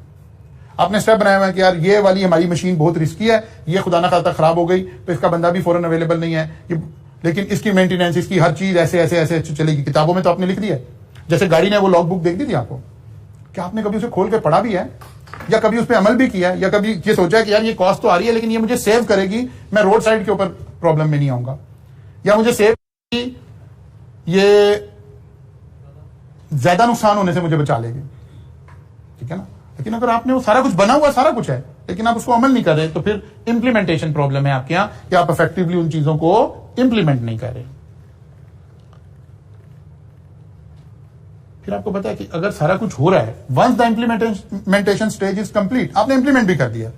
आपने स्टेप बनाया हुआ है कि यार ये वाली हमारी मशीन बहुत रिस्की है, ये खुदा ना खास्ता खराब हो गई तो इसका बंदा भी फौरन अवेलेबल नहीं है, लेकिन इसकी मेंटेनेंस, इसकी हर चीज ऐसे ऐसे ऐसे चलेगी। किताबों में तो आपने लिख दिया है, जैसे गाड़ी ने वो लॉग बुक देख दी थी आपको, क्या आपने कभी उसे खोल के पढ़ा भी है, या कभी उस पर अमल भी किया है, या कभी ये सोचा है कि यार ये कॉस्ट तो आ रही है लेकिन ये मुझे सेव करेगी, मैं रोड साइड के ऊपर प्रॉब्लम में नहीं आऊंगा, या मुझे सेव करेगी, ये ज्यादा नुकसान होने से मुझे बचा लेगी। ठीक है ना? लेकिन अगर आपने वो सारा कुछ बना हुआ, सारा कुछ है, लेकिन आप उसको अमल नहीं कर रहे, तो फिर इंप्लीमेंटेशन प्रॉब्लम है आपके यहां, कि आप इफेक्टिवली उन चीजों को इंप्लीमेंट नहीं कर रहे। फिर आपको पता है कि अगर सारा कुछ हो रहा है, once the implementation stage is complete, आपने इंप्लीमेंट भी कर दिया,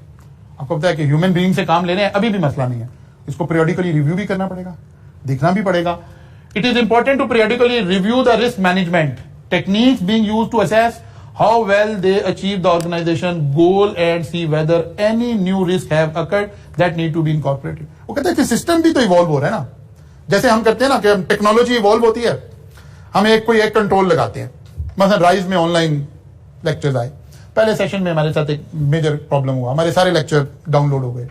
आपको पता है कि ह्यूमन बीइंग से काम ले रहे हैं, अभी भी मसला नहीं है, इसको पीरियडिकली रिव्यू भी करना पड़ेगा, देखना भी पड़ेगा। It is important to periodically review the risk management techniques being used to assess how well they achieve the organization goal and see whether any new risk have occurred that need to be incorporated। वो कहते हैं कि system भी तो evolve हो रहा है ना, जैसे हम करते हैं ना कि टेक्नोलॉजी इवॉल्व होती है, हम कोई एक कंट्रोल लगाते हैं। मतलब राइज में ऑनलाइन लेक्चर्स आए, पहले सेशन में हमारे साथ एक मेजर प्रॉब्लम हुआ, हमारे सारे लेक्चर डाउनलोड हो गए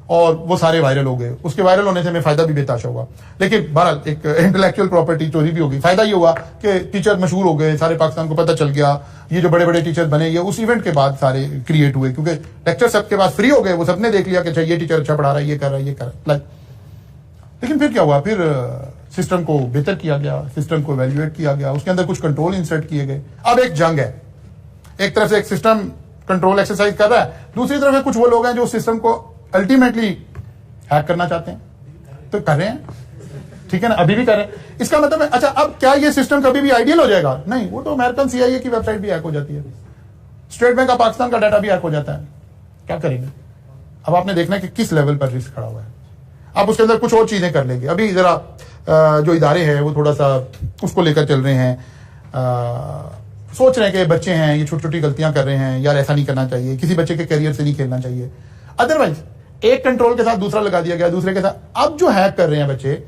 और वो सारे वायरल हो गए। उसके वायरल होने से हमें फायदा भी बेताशा हुआ, लेकिन बहरहाल एक इंटेलेक्चुअल प्रॉपर्टी चोरी भी होगी। फायदा ये हुआ कि टीचर मशहूर हो गए, सारे पाकिस्तान को पता चल गया, ये जो बड़े बड़े टीचर बने ये उस इवेंट के बाद सारे क्रिएट हुए, क्योंकि लेक्चर सबके पास फ्री हो गए, वो सबने देख लिया कि अच्छा ये टीचर अच्छा पढ़ा रहा है, ये कर रहा है, ये कर रहा है। लेकिन फिर क्या हुआ, फिर सिस्टम को बेहतर किया गया, सिस्टम को इवैल्यूएट किया गया, उसके अंदर कुछ कंट्रोल इंसर्ट किए गए। अब एक जंग है, एक तरफ से एक सिस्टम कंट्रोल एक्सरसाइज कर रहा है, दूसरी तरफ से कुछ वो लोग हैं जो सिस्टम को अल्टीमेटली हैक करना चाहते हैं, तो कर रहे हैं, ठीक है ना, अभी भी कर रहे हैं। इसका मतलब है, अच्छा अब क्या ये सिस्टम कभी भी आइडियल हो जाएगा? नहीं, वो तो अमेरिकन CIA की वेबसाइट भी हैक हो जाती है, स्टेट बैंक ऑफ पाकिस्तान का डाटा भी हैक हो जाता है, क्या करेंगे? अब आपने देखना है कि किस लेवल पर रिस्क खड़ा हुआ है। आप उसके अंदर कुछ और चीजें कर लेंगे। अभी जरा जो इदारे हैं वो थोड़ा सा उसको लेकर चल रहे हैं, सोच रहे हैं कि बच्चे हैं, ये छोटी छोटी गलतियां कर रहे हैं, यार ऐसा नहीं करना चाहिए, किसी बच्चे के करियर से नहीं खेलना चाहिए। अदरवाइज एक कंट्रोल के साथ दूसरा लगा दिया गया, दूसरे के साथ। अब जो हैक कर रहे हैं बच्चे,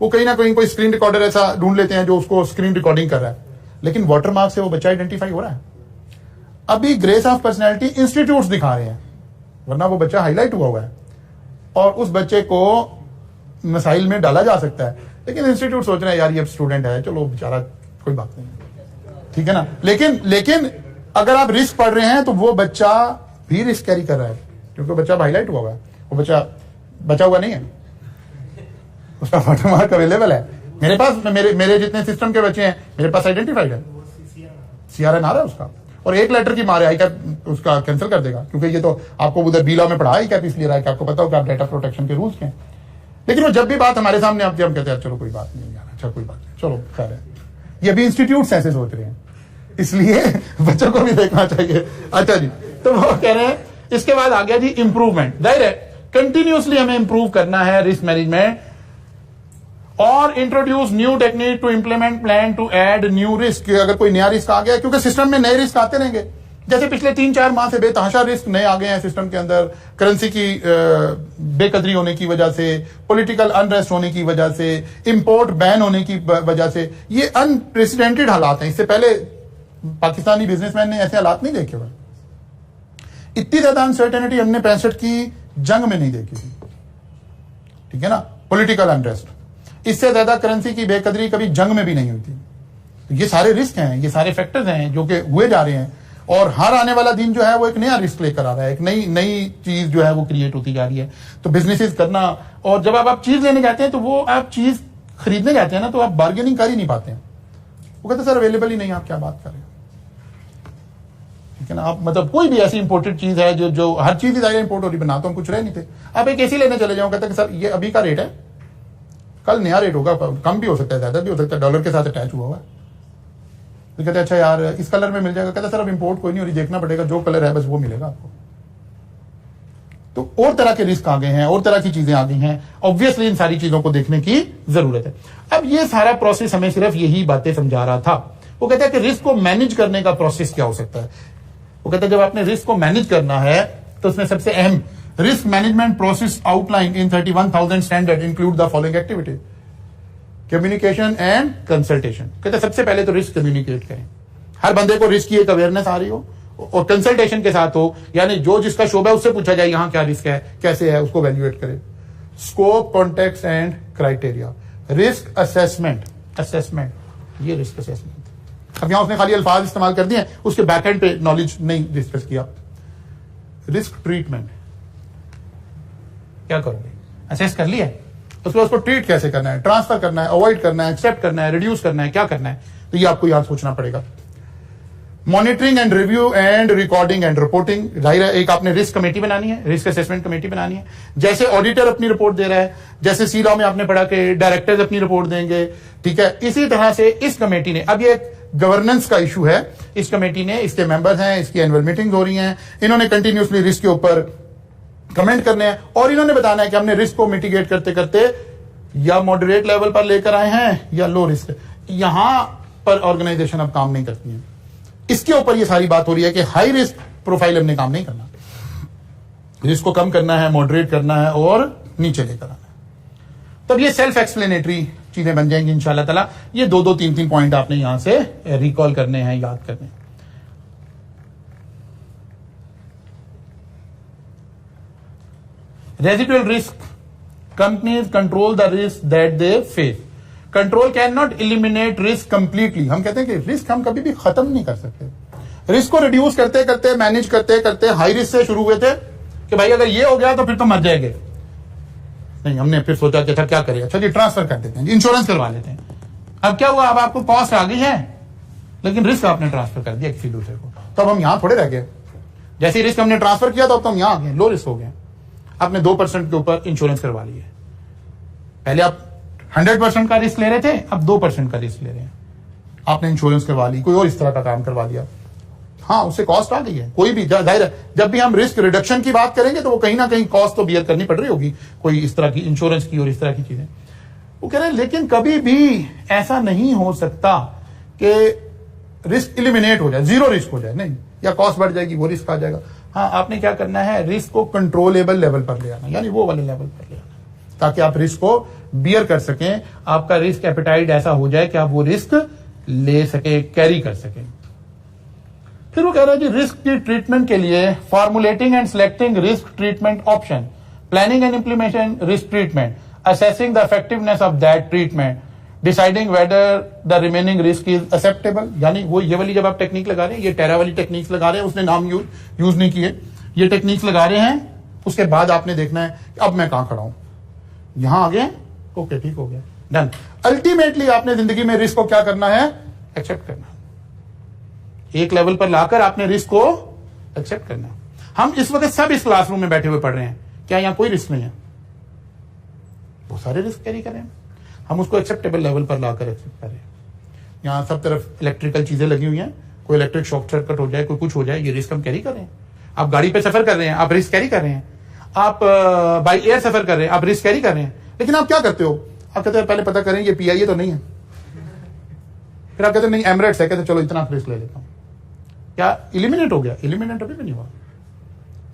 वो कहीं ना कहीं कोई स्क्रीन रिकॉर्डर ऐसा ढूंढ लेते हैं जो उसको स्क्रीन रिकॉर्डिंग कर रहा है, लेकिन वाटरमार्क से वो बच्चा आइडेंटिफाई हो रहा है। अभी ग्रेस ऑफ पर्सनैलिटी इंस्टीट्यूट दिखा रहे हैं, वरना वो बच्चा हाईलाइट हुआ है और उस बच्चे को मिसाइल में डाला जा सकता है, लेकिन इंस्टीट्यूट सोच रहे हैं यार ये स्टूडेंट है, चलो बेचारा कोई बात नहीं, ठीक है ना। लेकिन अगर आप रिस्क पढ़ रहे हैं तो वो बच्चा भी रिस्क कैरी कर रहा है, क्योंकि बच्चा हाईलाइट हुआ है, वो बच्चा बचा हुआ नहीं है, उसका वाटरमार्क अवेलेबल है। मेरे पास मेरे जितने सिस्टम के बच्चे हैं मेरे पास आइडेंटिफाइड है, CRN आ रहा है उसका, और एक लेटर की मारे आई कैप उसका कैंसिल कर देगा, क्योंकि ये तो आपको उधर बीला में पढ़ा आई कैप इसलिए रहा है कि आपको पता हो कि आप डेटा प्रोटेक्शन के रूल्स क्या हैं। लेकिन वो जब भी बात हमारे सामने आती है हम कहते हैं चलो कोई बात नहीं यार, अच्छा कोई बात नहीं, चलो खैर है। ये भी इंस्टीट्यूट ऐसे सोच रहे हैं, इसलिए बच्चों को भी देखना चाहिए। अच्छा जी, तो वो कह रहे हैं इसके बाद आ गया जी इंप्रूवमेंट। जाहिर है कंटिन्यूसली हमें इंप्रूव करना है रिस्क मैनेजमेंट, और introduce new technique to implement plan to add new risk. अगर कोई नया रिस्क आ गया, क्योंकि सिस्टम में नए रिस्क आते रहेंगे, जैसे पिछले 3-4 माह से बेतहाशा रिस्क नए आ गए हैं सिस्टम के अंदर, करेंसी की बेकदरी होने की वजह से, पॉलिटिकल अनरेस्ट होने की वजह से, इंपोर्ट बैन होने की वजह से, ये अनप्रेसिडेंटेड हालात हैं। इससे पहले पाकिस्तानी बिजनेसमैन ने ऐसे हालात नहीं देखे हुए। इतनी ज्यादा अनसर्टेनिटी हमने 65 की जंग में नहीं देखी थी, ठीक है ना, पॉलिटिकल अनरेस्ट। इससे ज्यादा करेंसी की बेकदरी कभी जंग में भी नहीं हुई थी। ये सारे रिस्क हैं, ये सारे फैक्टर्स हैं जो कि हुए जा रहे हैं, और हर आने वाला दिन जो है वो एक नया रिस्क लेकर आ रहा है, एक नई चीज जो है वो क्रिएट होती जा रही है। तो बिजनेसेस करना, और जब आप चीज लेने जाते हैं तो वो आप चीज खरीदने जाते हैं ना, तो आप बार्गेनिंग कर ही नहीं पाते हैं। वो कहते सर अवेलेबल ही नहीं, आप क्या बात कर रहे हैं, ठीक है ना। आप मतलब कोई भी ऐसी इंपोर्टेड चीज है जो हर चीज इंपोर्ट हो रही, बना तो हम कुछ रहे नहीं थे। आप एक एसी लेने चले जाओ, कहते सर ये अभी का रेट है, कल नया रेट होगा, कम भी हो सकता है, ज्यादा भी हो सकता है, डॉलर के साथ अटैच हुआ है। तो कहते अच्छा यार इस कलर में मिल जाएगा, कहते सर अब इंपोर्ट कोई नहीं हो रही, देखना पड़ेगा, जो कलर है बस वो मिलेगा आपको। तो और तरह के रिस्क आ गए हैं, और तरह की चीजें आ गई हैं, ऑब्वियसली इन सारी चीजों को देखने की जरूरत है। अब ये सारा प्रोसेस हमें सिर्फ यही बातें समझा रहा था। वो कहता है कि रिस्क को मैनेज करने का प्रोसेस क्या हो सकता है। वो कहता है जब आपने रिस्क को मैनेज करना है तो उसमें सबसे अहम risk management process outline in 31,000 standard include the following activity: communication and consultation. कहते सबसे पहले तो रिस्क कम्युनिकेट करें, हर बंदे को रिस्क की एक अवेयरनेस आ रही हो, और कंसल्टेशन के साथ हो, यानी जो जिसका शोबा है उससे पूछा जाए यहां क्या रिस्क है, कैसे है, उसको वैल्यूएट करे। Scope, context and criteria. Risk assessment, ये रिस्क असेसमेंट। अब यहां उसने खाली अल्फाज इस्तेमाल कर दिए, उसके बैकएंड पे नॉलेज नहीं डिस्कस किया। रिस्क ट्रीटमेंट, क्या करोगे, असेस कर लिया, उसके बाद उसको ट्रीट कैसे करना है, ट्रांसफर करना है, अवॉइड करना है, एक्सेप्ट करना है, रिड्यूस करना है, क्या करना है, तो ये आपको यहां सोचना पड़ेगा। Monitoring and review and recording and reporting. जाहिर है एक आपने रिस्क कमेटी बनानी है, रिस्क असेसमेंट कमेटी बनानी है। जैसे ऑडिटर अपनी रिपोर्ट दे रहा है, जैसे सी लॉ में आपने पढ़ा कि डायरेक्टर्स अपनी रिपोर्ट देंगे, ठीक है, इसी तरह से इस कमेटी ने, अब ये गवर्नेंस का इशू है, इस कमेटी ने, इसके मेंबर्स हैं, इसकी एनुअल मीटिंग हो रही हैं, इन्होंने कंटिन्यूसली रिस्क के ऊपर कमेंट करने हैं, और इन्होंने बताना है कि हमने रिस्क को मिटिगेट करते करते या मॉडरेट लेवल पर लेकर आए हैं या लो रिस्क। यहां पर ऑर्गेनाइजेशन अब काम नहीं करती है, इसके ऊपर ये सारी बात हो रही है कि हाई रिस्क प्रोफाइल हमने काम नहीं करना, रिस्क को कम करना है, मॉडरेट करना है और नीचे लेकर आना है। तब ये सेल्फ एक्सप्लेनेटरी चीजें बन जाएंगी इंशाल्लाह ताला। ये 2-2, 3-3 पॉइंट आपने यहां से रिकॉल करने हैं, याद करने हैं। Residual risk, companies control the risk that they face. Control can not eliminate risk completely. हम कहते हैं कि रिस्क हम कभी भी खत्म नहीं कर सकते। रिस्क को रिड्यूस करते करते, मैनेज करते करते, हाई रिस्क से शुरू हुए थे कि भाई अगर ये हो गया तो फिर तो मर जाएंगे, नहीं, हमने फिर सोचा कि अच्छा क्या करें, अच्छा जी ट्रांसफर कर देते हैं, इंश्योरेंस करवा लेते हैं। अब क्या हुआ, अब आपको कॉस्ट आ गई है लेकिन रिस्क आपने ट्रांसफर कर दिया किसी दूसरे को, तो अब हम यहां थोड़े रह गए। जैसे रिस्क हमने ट्रांसफर किया तो अब तो हम यहां आ गए, लो रिस्क हो गए। आपने 2% के ऊपर इंश्योरेंस करवा लिया। पहले आप 100% का रिस्क ले रहे थे, अब 2% का रिस्क ले रहे हैं। आपने इंश्योरेंस करवा ली, कोई और इस तरह का काम करवा दिया, हाँ उससे कॉस्ट आ गई है। कोई भी जाहिर है जब भी हम रिस्क रिडक्शन की बात करेंगे तो वो कहीं ना कहीं कॉस्ट तो बियर करनी पड़ रही होगी, कोई इस तरह की इंश्योरेंस की और इस तरह की चीजें। वो कह रहे हैं लेकिन कभी भी ऐसा नहीं हो सकता कि रिस्क इलिमिनेट हो जाए, जीरो रिस्क हो जाए, नहीं, या कॉस्ट बढ़ जाएगी वो रिस्क आ जाएगा। हाँ, आपने क्या करना है, रिस्क को कंट्रोलेबल लेवल पर ले आना, यानी वो वाले लेवल पर ले आना, ताकि आप रिस्क को बियर कर सकें, आपका रिस्क एपेटाइट ऐसा हो जाए कि आप वो रिस्क ले सके, कैरी कर सकें। फिर वो कह रहा है जी रिस्क की ट्रीटमेंट के लिए formulating and selecting risk treatment option, planning and implementation risk treatment, assessing the effectiveness of that treatment, deciding whether the remaining risk is acceptable. यानी वो ये वाली जब आप टेक्निक लगा रहे हैं, ये टेरा वाली टेक्निक्स लगा रहे हैं, उसने नाम यूज नहीं किए, ये टेक्निक्स लगा रहे हैं, उसके बाद आपने देखना है अब मैं कहां खड़ा हूं, यहां आ गए, ओके ठीक हो गया, डन। अल्टीमेटली आपने जिंदगी में रिस्क को क्या करना है, एक्सेप्ट करना, एक लेवल पर लाकर आपने रिस्क को एक्सेप्ट करना। हम इस वक्त सब इस क्लासरूम में बैठे हुए पढ़ रहे हैं, क्या यहां कोई रिस्क नहीं है, बहुत सारे रिस्क कैरी कर रहे हैं, हम उसको एक्सेप्टेबल लेवल पर लाकर एक्सेप्ट करें। यहां सब तरफ इलेक्ट्रिकल चीजें लगी हुई हैं, कोई इलेक्ट्रिक शॉर्ट सर्किट हो जाए, कोई कुछ हो जाए, ये रिस्क हम कैरी कर रहे हैं। आप गाड़ी पे सफर कर रहे हैं, आप रिस्क कैरी कर रहे हैं। आप बाई एयर सफर कर रहे हैं, आप रिस्क कैरी कर रहे हैं। लेकिन आप क्या करते हो, आप कहते हैं पहले पता करें ये पीआईए तो नहीं है, फिर आप कहते हैं नहीं एमरेट्स है, कहते चलो इतना रिस्क ले लेता हूं, क्या इलिमिनेट हो गया, इलिमिनेट अभी भी नहीं हुआ।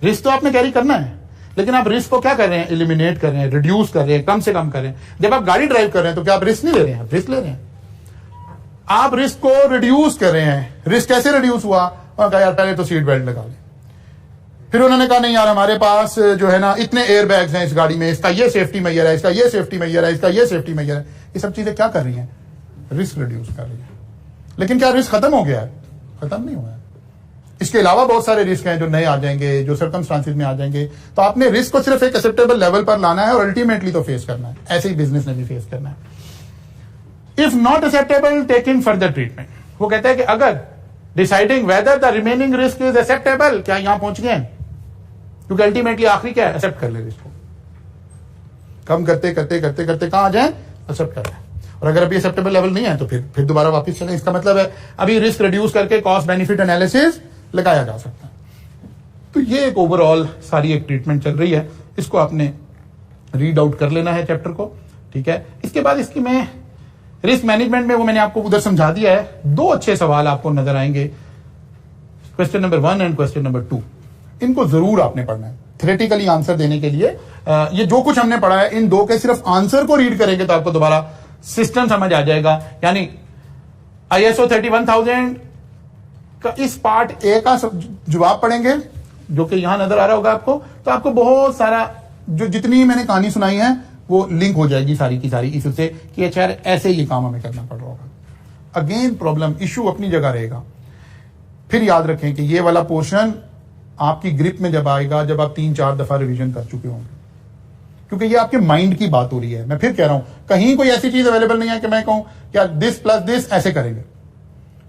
रिस्क तो आपने कैरी करना है, लेकिन आप रिस्क को क्या कर रहे हैं, इलिमिनेट कर रहे हैं, रिड्यूस कर रहे हैं, कम से कम कर रहे हैं। जब आप गाड़ी ड्राइव कर रहे हैं तो क्या आप रिस्क नहीं ले रहे हैं, आप रिस्क ले रहे हैं, आप रिस्क को रिड्यूस कर रहे हैं। रिस्क कैसे रिड्यूस हुआ, और कहा यार पहले तो सीट बेल्ट लगा ले, फिर उन्होंने कहा नहीं यार हमारे पास जो है ना इतने एयर बैग्स हैं इस गाड़ी में, इसका ये सेफ्टी मेजर है, इसका ये सेफ्टी मेजर है, इसका ये सेफ्टी मेजर है। ये सब चीजें क्या कर रही हैं, रिस्क रिड्यूस कर रही है। लेकिन क्या रिस्क खत्म हो गया है, खत्म नहीं हुआ है। इसके अलावा बहुत सारे रिस्क हैं जो नए आ जाएंगे, जो सर्कमस्टांसेस में आ जाएंगे। तो आपने रिस्क को सिर्फ एक एक्सेप्टेबल लेवल पर लाना है और अल्टीमेटली तो फेस करना है। ऐसे ही बिजनेस ने भी फेस करना है। If not acceptable take in further treatment. वो कहता है कि अगर deciding whether the remaining risk is acceptable, क्या यहां पहुंच गए, क्योंकि अल्टीमेटली आखिरी क्या है, एक्सेप्ट कर ले रिस्क को, कम करते करते करते करते कहां आ जाए, एक्सेप्ट कर ले। और अगर अभी एक्सेप्टेबल लेवल नहीं है तो फिर दोबारा वापस चले। इसका मतलब है अभी रिस्क रिड्यूस करके कॉस्ट बेनिफिट एनालिसिस लगाया जा सकता है। तो ये एक ओवरऑल सारी एक ट्रीटमेंट चल रही है, इसको आपने रीड आउट कर लेना है चैप्टर को, ठीक है। इसके बाद इसकी मैं रिस्क मैनेजमेंट में वो मैंने आपको उधर समझा दिया है। दो अच्छे सवाल आपको नजर आएंगे, question number 1 and question number 2। इनको जरूर आपने पढ़ना है थ्योरेटिकली आंसर देने के लिए। ये जो कुछ हमने पढ़ा है इन दो के सिर्फ आंसर को रीड करेंगे तो आपको दोबारा सिस्टम समझ आ जाएगा। यानी ISO 31000 का इस पार्ट ए का जवाब पढ़ेंगे, जो कि यहां नजर आ रहा होगा आपको, तो आपको बहुत सारा जो जितनी मैंने कहानी सुनाई है वो लिंक हो जाएगी सारी की सारी इससे कि अच्छा ऐसे ये काम हमें करना पड़ रहा होगा। अगेन प्रॉब्लम इश्यू अपनी जगह रहेगा। फिर याद रखें कि ये वाला पोर्शन आपकी ग्रिप में जब आएगा जब आप 3-4 दफा रिवीजन कर चुके होंगे, क्योंकि ये आपके माइंड की बात हो रही है। मैं फिर कह रहा हूं कहीं कोई ऐसी चीज अवेलेबल नहीं है कि मैं कहूं क्या दिस प्लस दिस ऐसे करेंगे।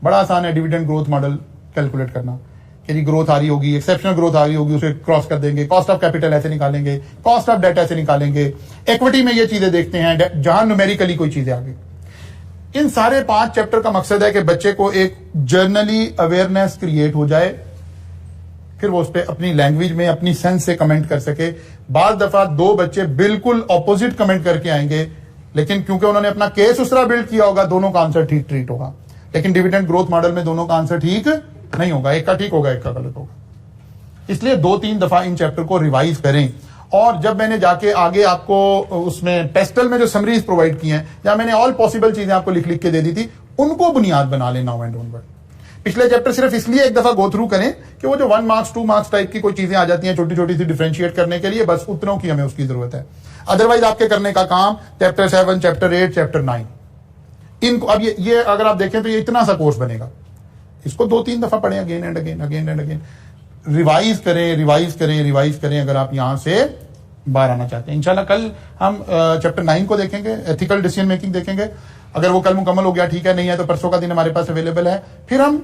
बड़ा आसान है डिविडेंड ग्रोथ मॉडल कैलकुलेट करना कि जी ग्रोथ आ रही होगी, एक्सेप्शनल ग्रोथ आ रही होगी, उसे क्रॉस कर देंगे, कॉस्ट ऑफ कैपिटल ऐसे निकालेंगे, कॉस्ट ऑफ डेट ऐसे निकालेंगे, इक्विटी में ये चीजें देखते हैं जहां न्यूमेरिकली कोई चीजें आ गई। इन सारे 5 चैप्टर का मकसद है कि बच्चे को एक जर्नली अवेयरनेस क्रिएट हो जाए, फिर वो उस पर अपनी लैंग्वेज में अपनी सेंस से कमेंट कर सके। बार दफा 2 बच्चे बिल्कुल ऑपोजिट कमेंट करके आएंगे, लेकिन क्योंकि उन्होंने अपना केस उस तरह बिल्ड किया होगा दोनों का आंसर ठीक ट्रीट होगा। लेकिन डिविडेंड ग्रोथ मॉडल में दोनों का आंसर ठीक नहीं होगा, एक का ठीक होगा एक का गलत होगा। इसलिए 2-3 दफा इन चैप्टर को रिवाइज करें। और जब मैंने जाके आगे आपको उसमें पेस्टल में जो समरीज प्रोवाइड की हैं या मैंने ऑल पॉसिबल चीजें आपको लिख लिख के दे दी थी, उनको बुनियाद बना लेना नाउ एंड ऑनवर्ड। पिछले चैप्टर सिर्फ इसलिए एक दफा गो थ्रू करें कि वो जो 1 मार्क्स 2 मार्क्स टाइप की कोई चीजें आ जाती हैं छोटी छोटी सी डिफरेंशिएट करने के लिए, बस उतनों की हमें उसकी जरूरत है। अदरवाइज आपके करने का काम चैप्टर 7, चैप्टर 8, चैप्टर 9 इनको अब ये अगर आप देखें तो ये इतना सा कोर्स बनेगा। इसको 2-3 दफा पढ़ें again and again, again and again, revise करें रिवाइज करें रिवाइज करें। अगर आप यहां से बाहर आना चाहते हैं। इंशाल्लाह कल हम चैप्टर 9 को देखेंगे, एथिकल डिसीजन मेकिंग देखेंगे। अगर वो कल मुकम्मल हो गया ठीक है, नहीं है तो परसों का दिन हमारे पास अवेलेबल है। फिर हम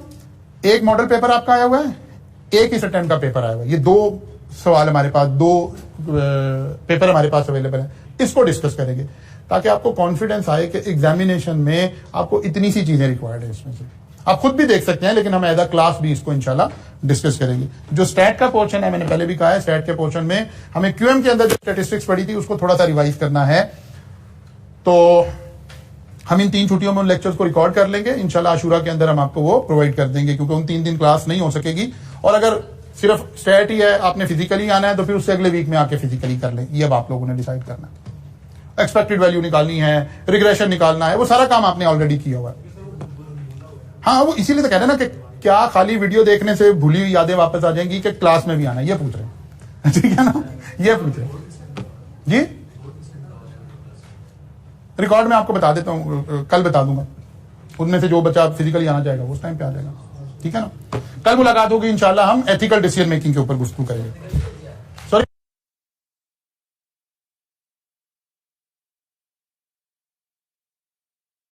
एक मॉडल पेपर आपका आया हुआ है, एक इस अटेम्प्ट का पेपर आया हुआ है, ये 2 सवाल हमारे पास, 2 पेपर हमारे पास अवेलेबल है, इसको डिस्कस करेंगे ताकि आपको कॉन्फिडेंस आए कि एग्जामिनेशन में आपको इतनी सी चीजें रिक्वायर्ड है। इसमें से आप खुद भी देख सकते हैं, लेकिन हम एज अ क्लास भी इसको इंशाल्लाह डिस्कस करेंगे। जो स्टैट का पोर्शन है, मैंने पहले भी कहा है, स्टैट के पोर्शन में हमें क्यूएम के अंदर जो स्टैटिस्टिक्स पढ़ी थी उसको थोड़ा सा रिवाइज करना है। तो हम इन 3 छुट्टियों में उन लेक्चर्स को रिकॉर्ड कर लेंगे, इंशाल्लाह आशूरा के अंदर हम आपको वो प्रोवाइड कर देंगे, क्योंकि उन 3 दिन क्लास नहीं हो सकेगी। और अगर सिर्फ स्टैट ही है, आपने फिजिकली आना है, तो फिर उससे अगले वीक में आके फिजिकली कर लें। ये अब आप लोगों ने डिसाइड करना है। एक्सपेक्टेड वैल्यू निकालनी है, रिग्रेशन निकालना है, वो सारा काम आपने ऑलरेडी किया हुआ है। हाँ, वो इसीलिए तो कह रहे हैं ना कि क्या खाली वीडियो देखने से भूली हुई यादें वापस आ जाएंगी कि क्लास में भी आना है, ये पूछ रहे हैं। ठीक है ना, ये पूछ रहे हैं जी। रिकॉर्ड में आपको बता देता हूँ, कल बता दूंगा। उनमें से जो बच्चा फिजिकली आना चाहेगा उस टाइम पे आ जाएगा। ठीक है ना, कल मुलाकात होगी इंशाल्लाह, हम एथिकल डिसीजन मेकिंग के ऊपर गुफ्तगू करेंगे।